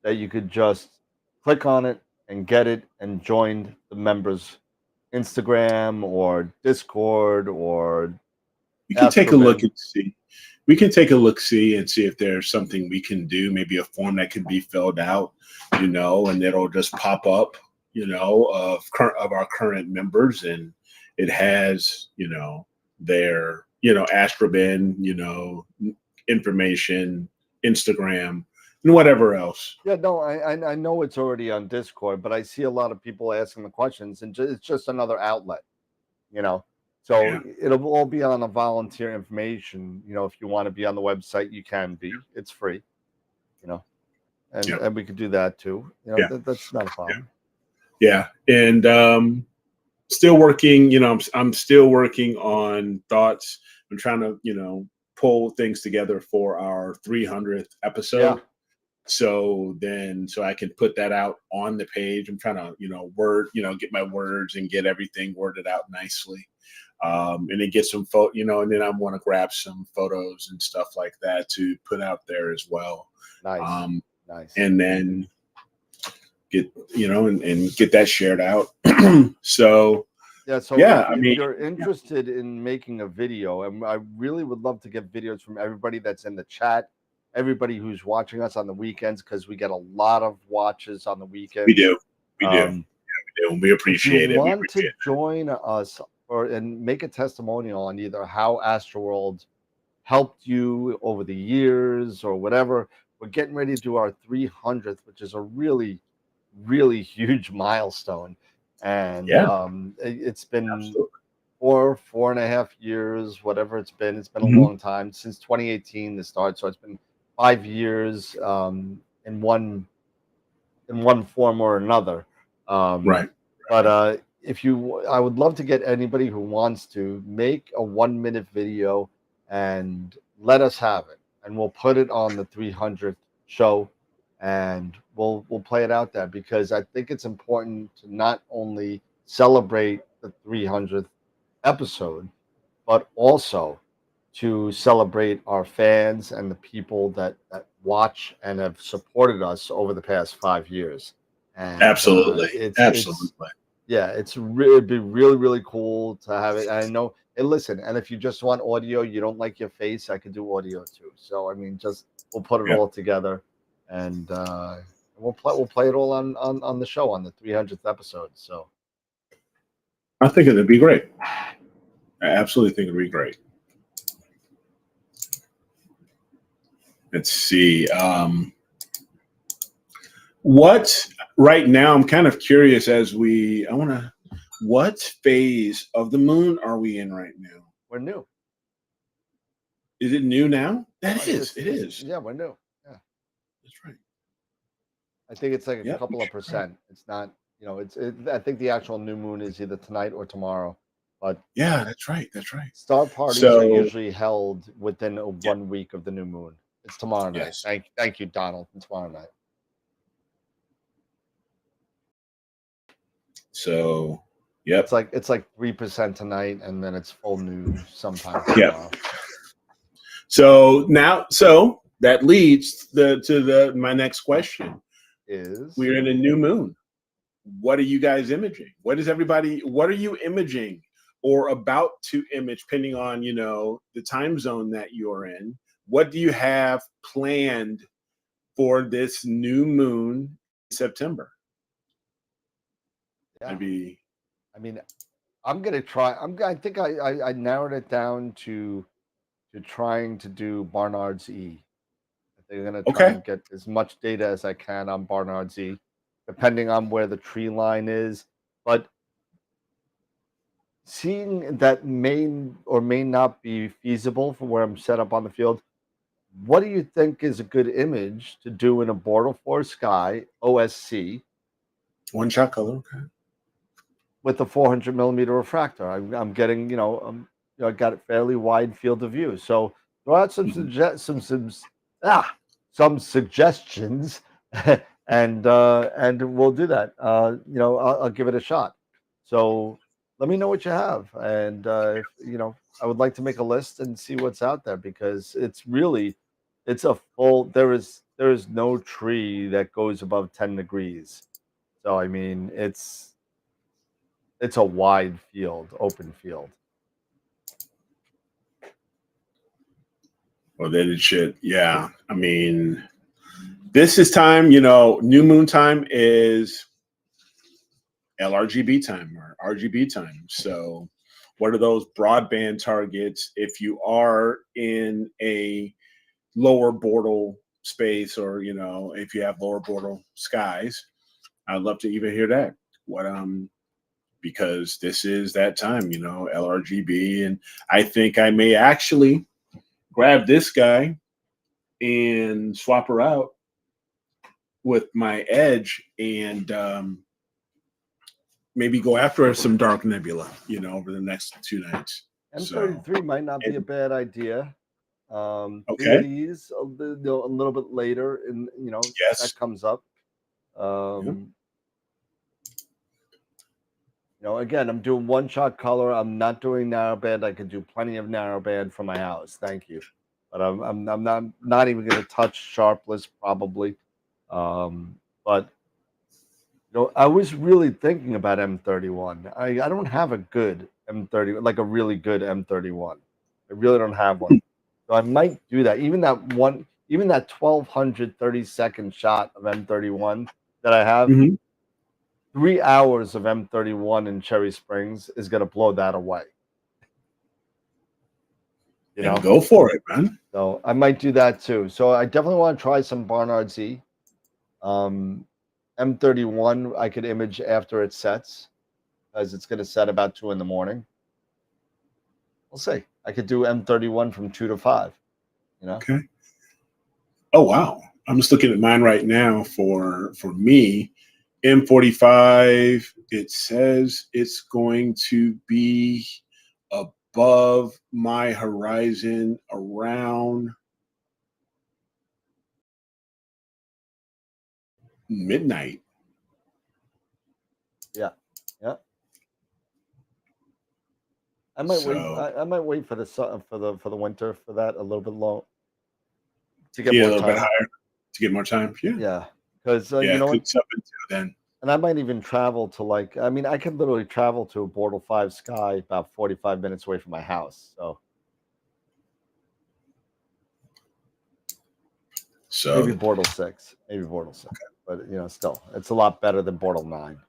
that you could just click on it and get it and join the members' Instagram or Discord or we can take a look Astrobin? and see. We can take a look, and see if there's something we can do, maybe a form that can be filled out, and it'll just pop up, of our current members, and it has, their, Astrobin, information, Instagram, and whatever else. Yeah, no, I know it's already on Discord, but I see a lot of people asking the questions, and it's just another outlet, you know. So Yeah. it'll all be on the volunteer information. If you want to be on the website, you can be. It's free, and Yeah. and we could do that too. Yeah. That's not a problem. Yeah, and still working. I'm still working on thoughts. I'm trying to pull things together for our 300th episode. Yeah. So I can put that out on the page. I'm trying to get my words and get everything worded out nicely. And then get some and then I want to grab some photos and stuff like that to put out there as well. Nice. Nice. And then get, and get that shared out. So yeah, if you're interested in making a video, and I really would love to get videos from everybody that's in the chat, everybody who's watching us on the weekends, because we get a lot of watches on the weekends. We do. We appreciate it. If you want to join us and make a testimonial on either how Astroworld helped you over the years or whatever, we're getting ready to do our 300th, which is a really, really huge milestone. And it's been Absolutely. 4.5 years, whatever it's been. It's been a long time since 2018 to start. So it's been 5 years in one form or another. Right. But I would love to get anybody who wants to make a 1-minute video and let us have it, and we'll put it on the 300th show, and we'll play it out there, because I think it's important to not only celebrate the 300th episode, but also to celebrate our fans and the people that watch and have supported us over the past 5 years. And absolutely. It'd be really, really cool to have it. I know. And listen, and if you just want audio, you don't like your face, I could do audio too. So I mean, we'll put it all together, and we'll play it all on the show on the 300th episode. So I think it'd be great. I absolutely think it'd be great. Let's see. What right now? I'm kind of curious what phase of the moon are we in right now? We're new. Is it new now? It is. Yeah, we're new. Yeah, that's right. I think it's like a couple of percent. It's not. I think the actual new moon is either tonight or tomorrow. But yeah, that's right. Star parties are usually held within 1 week of the new moon. It's tomorrow night. Yes. Thank you, Donald. It's tomorrow night. So, yep. It's like 3% tonight, and then it's full news sometime Yeah. tomorrow. So that leads to my next question. We're in a new moon. What are you guys imaging? What are you imaging or about to image, depending on, the time zone that you're in? What do you have planned for this new moon in September? Yeah. Maybe. I mean, I'm gonna try. I think I narrowed it down to trying to do Barnard's E. I think I'm gonna try and get as much data as I can on Barnard's E, depending on where the tree line is. But seeing that may or may not be feasible from where I'm set up on the field, what do you think is a good image to do in a Bortle 4 sky OSC? One shot color, okay. With the 400 millimeter refractor, I'm getting, I got a fairly wide field of view. So throw out some suggestions, and we'll do that. I'll give it a shot. So let me know what you have, and I would like to make a list and see what's out there, because it's a full. There is no tree that goes above 10 degrees. So I mean, it's a wide field, open field. Well, then it should. Yeah. I mean, this is time, new moon time is LRGB time or RGB time. So what are those broadband targets if you are in a lower border space, or if you have lower border skies? I'd love to even hear that. What because this is that time, LRGB, and I think I may actually grab this guy and swap her out with my Edge, and maybe go after some Dark Nebula, over the next 2 nights. M33 might not be a bad idea. Okay. Deities a little bit later, and Yes. that comes up. Again, I'm doing one-shot color. I'm not doing narrowband. I could do plenty of narrowband for my house. Thank you, but I'm not even going to touch sharpless probably. But I was really thinking about M31. I don't have a good M30, like a really good M31. I really don't have one. So I might do that. Even that 1200 30-second shot of M31 that I have, 3 hours of M31 in Cherry Springs is going to blow that away. And go for it, man. So I might do that too. So I definitely want to try some Barnard Z. M31 I could image after it sets, as it's going to set about 2 a.m. We'll see. I could do M31 from 2 to 5. Okay. Oh wow! I'm just looking at mine right now. For me, M45. It says it's going to be above my horizon around midnight. Yeah. I might wait. I might wait for the winter for that a little bit long to get more a little time. bit higher to get more time. Yeah, because up until then. And I might even travel to I could literally travel to a Bortle 5 Sky about 45 minutes away from my house. So maybe Bortle 6, okay. But still, it's a lot better than Bortle 9.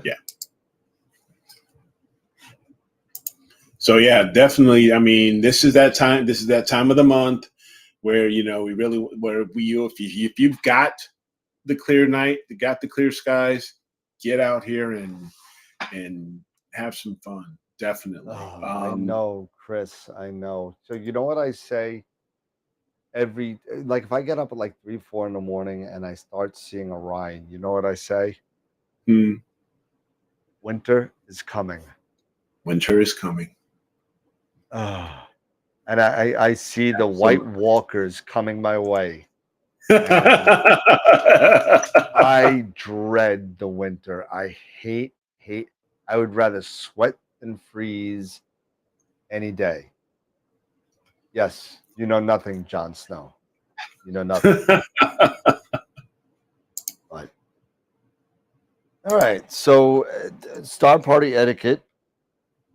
Yeah. So yeah, definitely. I mean, this is that time. This is that time of the month where if you've got the clear night, you got the clear skies, get out here and have some fun. Definitely. I know, Chris. I know. So you know what I say? If I get up at 3, 4 in the morning and I start seeing Orion, you know what I say? Winter is coming. Winter is coming. And I see the White Walkers coming my way. I dread the winter. I hate. I would rather sweat than freeze any day. Yes, you know nothing, Jon Snow. You know nothing. But all right, so star party etiquette.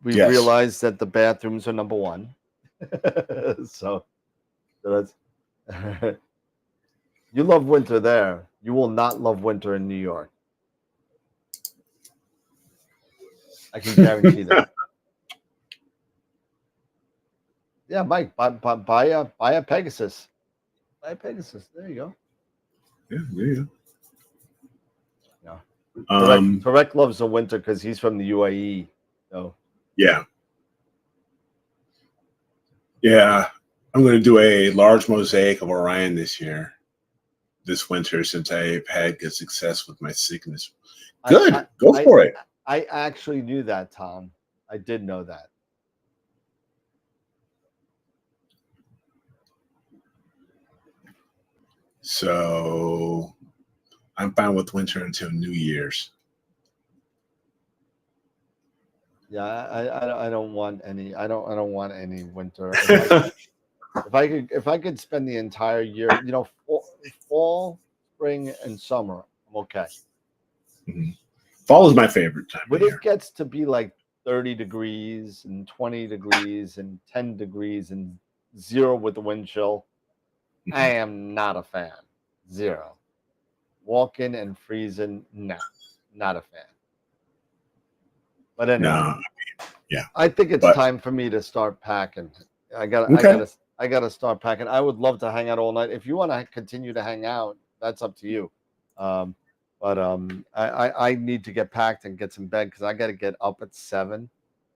We realized that the bathrooms are number one. so that's you love winter there. You will not love winter in New York. I can guarantee that. Yeah, Mike, buy a Pegasus. Buy a Pegasus. There you go. Yeah, there you go. Yeah. Tarek loves the winter because he's from the UAE. So yeah. Yeah. I'm going to do a large mosaic of Orion this winter, since I've had good success with my sickness. Good. Go for it. I actually knew that, Tom. I did know that. So I'm fine with winter until New Year's. Yeah, I don't want any. I don't want any winter. If I could spend the entire year, fall, spring, and summer, I'm okay. Mm-hmm. Fall is my favorite time. When it gets to be 30 degrees and 20 degrees and 10 degrees and 0 with the wind chill, I am not a fan. 0. Walking and freezing, no, not a fan. But anyway, No, I think it's but- time for me to start packing. I got Okay. I gotta start packing. I would love to hang out all night. If you want to continue to hang out, that's up to you. But I need to get packed and get some bed because I got to get up at 7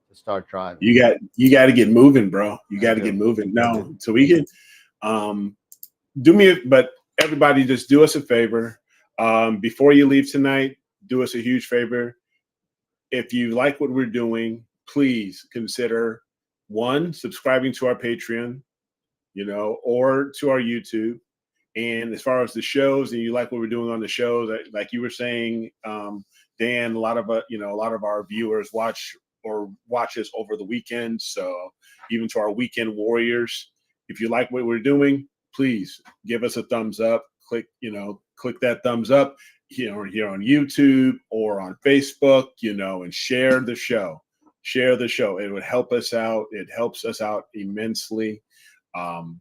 to start driving. you got to get moving, bro. You got to do. get moving. No, so we can do me, but everybody, just do us a favor. Before you leave tonight, do us a huge favor. If you like what we're doing, please consider one, subscribing to our Patreon, or to our YouTube. And as far as the shows, and you like what we're doing on the shows, like you were saying, Dan, a lot of our viewers watch us over the weekend. So even to our weekend warriors, if you like what we're doing, please give us a thumbs up. Click that thumbs up here on YouTube or on Facebook, and share the show. Share the show. It would help us out. It helps us out immensely, and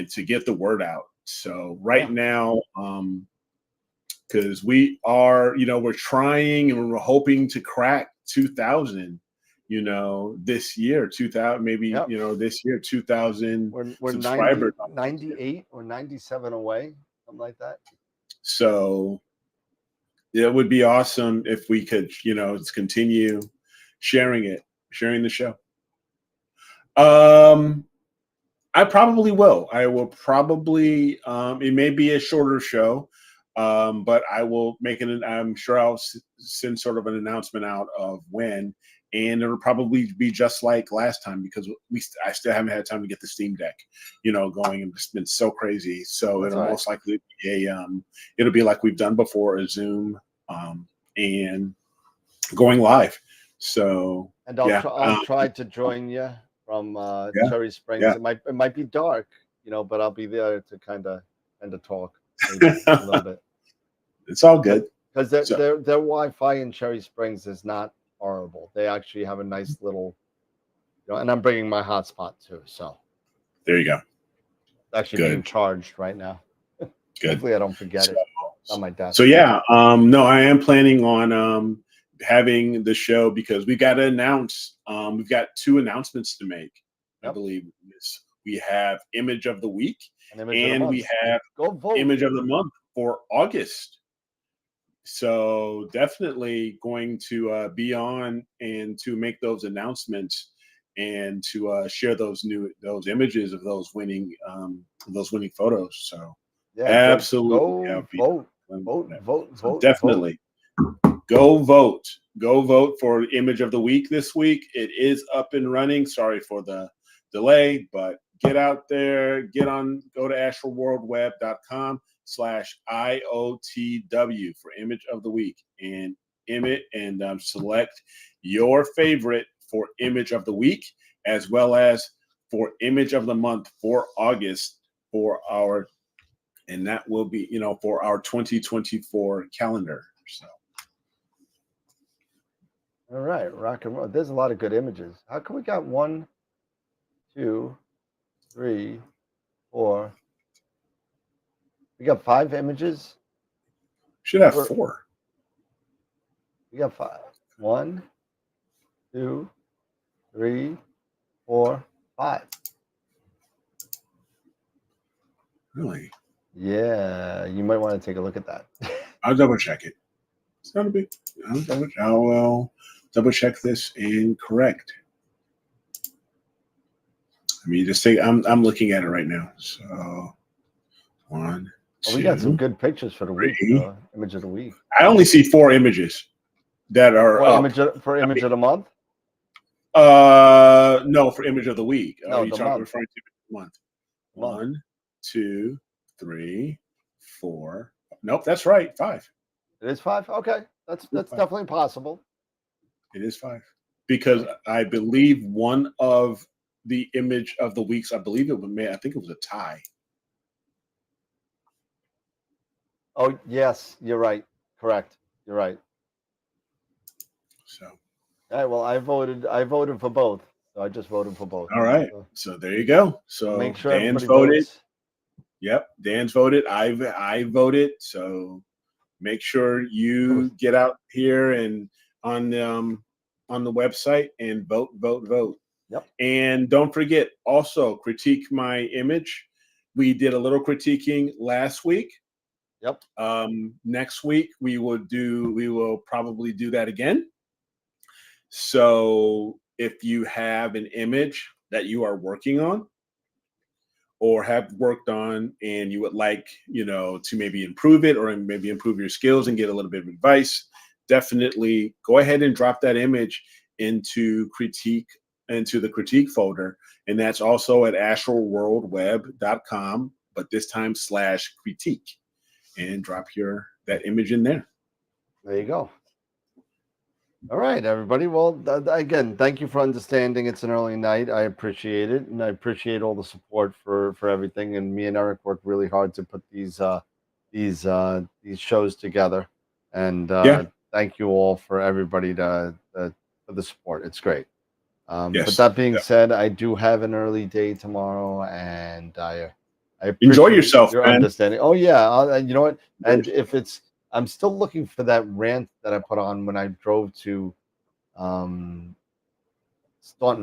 to get the word out. So right now, because we are, we're trying and we're hoping to crack 2,000, this year, 2,000, maybe, this year, 2,000 we're subscribers. 98 or 97 away, something like that. So it would be awesome if we could, continue sharing the show. I probably will. I will probably, it may be a shorter show, but I will make it. I'm sure I'll send sort of an announcement out of when, and it'll probably be just like last time because I still haven't had time to get the Steam Deck, going, and it's been so crazy. So That's it'll most likely be it'll be like we've done before, a Zoom, and going live. So and I'll try to join you from Cherry Springs. Yeah. It might be dark, but I'll be there to kind of talk maybe a little bit. It's all good because their Wi-Fi in Cherry Springs is not horrible. They actually have a nice little, and I'm bringing my hotspot too. So there you go. It's actually being charged right now. Good. Hopefully I don't forget it on my desk. So yeah, no, I am planning on having the show because we got to announce. We've got 2 announcements to make. I believe we have Image of the Week, and we have Image of the Month for August. So definitely going to be on and to make those announcements and to share those images of those winning photos. So absolutely, vote. Definitely. Go vote for Image of the Week this week. It is up and running. Sorry for the delay, but get out there, go to ashfordworldweb.com/IOTW for Image of the Week and select your favorite for Image of the Week, as well as for Image of the Month for August and that will be, for our 2024 calendar. So. All right, rock and roll. There's a lot of good images. How come we got 1, 2, 3, 4? We got 5 images. Should have 4. We got 5. 1, 2, 3, 4, 5. Really? Yeah, you might want to take a look at that. I'll double check it. It's not a big. I'll double check this and correct. I mean, just say I'm looking at it right now. So 1, 2. We got some good pictures for the week. Image of the Week. I only see 4 images that are up. Image of the month. No, for Image of the Week. No, you referring to the month? 1, 2, 3, 4. Nope, that's right. 5. It is 5. Okay, that's definitely possible. It is 5 because I believe one of the Image of the Weeks. I think it was a tie. Oh yes, you're right. Correct. You're right. So. All right. Well, I voted for both. So I just voted for both. All right. So there you go. So make sure Dan's voted. Votes. Yep, Dan's voted. I voted. So make sure you get out here and on on the website and vote, vote, vote. Yep. And don't forget, also critique my image. We did a little critiquing last week. Yep. Next week we will probably do that again. So if you have an image that you are working on or have worked on and you would like, to maybe improve it or maybe improve your skills and get a little bit of advice, definitely go ahead and drop that image into the critique folder. And that's also at astralworldweb.com, but this time /critique, and drop that image in there. There you go. All right, everybody. Well, again, thank you for understanding. It's an early night. I appreciate it, and I appreciate all the support for everything. And me and Eric worked really hard to put these shows together. And thank you all for everybody for the support. It's great. Yes, but that being said, I do have an early day tomorrow, and I enjoy yourself, your man. understanding. Oh yeah, you know what? And if it's, I'm still looking for that rant that I put on when I drove to Staunton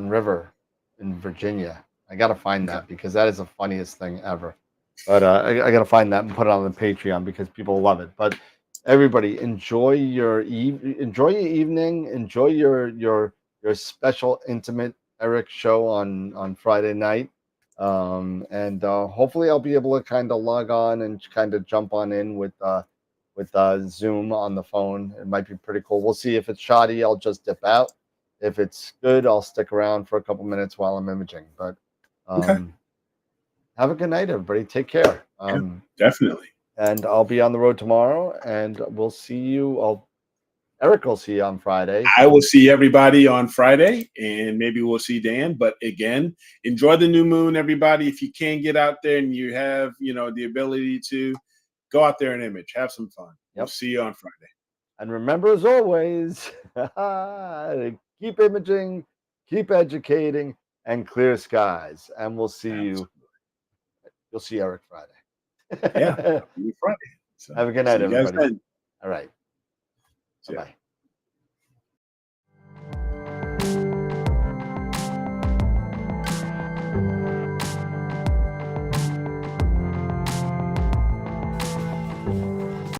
River in Virginia. I got to find that because that is the funniest thing ever. But I got to find that and put it on the Patreon because people love it. But everybody, enjoy your evening, enjoy your special intimate Eric show on Friday night. And hopefully I'll be able to kind of log on and kind of jump on in with Zoom on the phone. It might be pretty cool. We'll see. If it's shoddy, I'll just dip out. If it's good, I'll stick around for a couple minutes while I'm imaging. But have a good night, everybody. Take care. Definitely. And I'll be on the road tomorrow, and we'll see you. Eric will see you on Friday. I will see everybody on Friday, and maybe we'll see Dan. But again, enjoy the new moon, everybody. If you can get out there and you have, the ability to, go out there and image. Have some fun. Yep. We'll see you on Friday. And remember, as always, keep imaging, keep educating, and clear skies. And we'll see you. You'll see Eric Friday. Yeah, Friday. So, have a good night, everybody. All right. Bye-bye.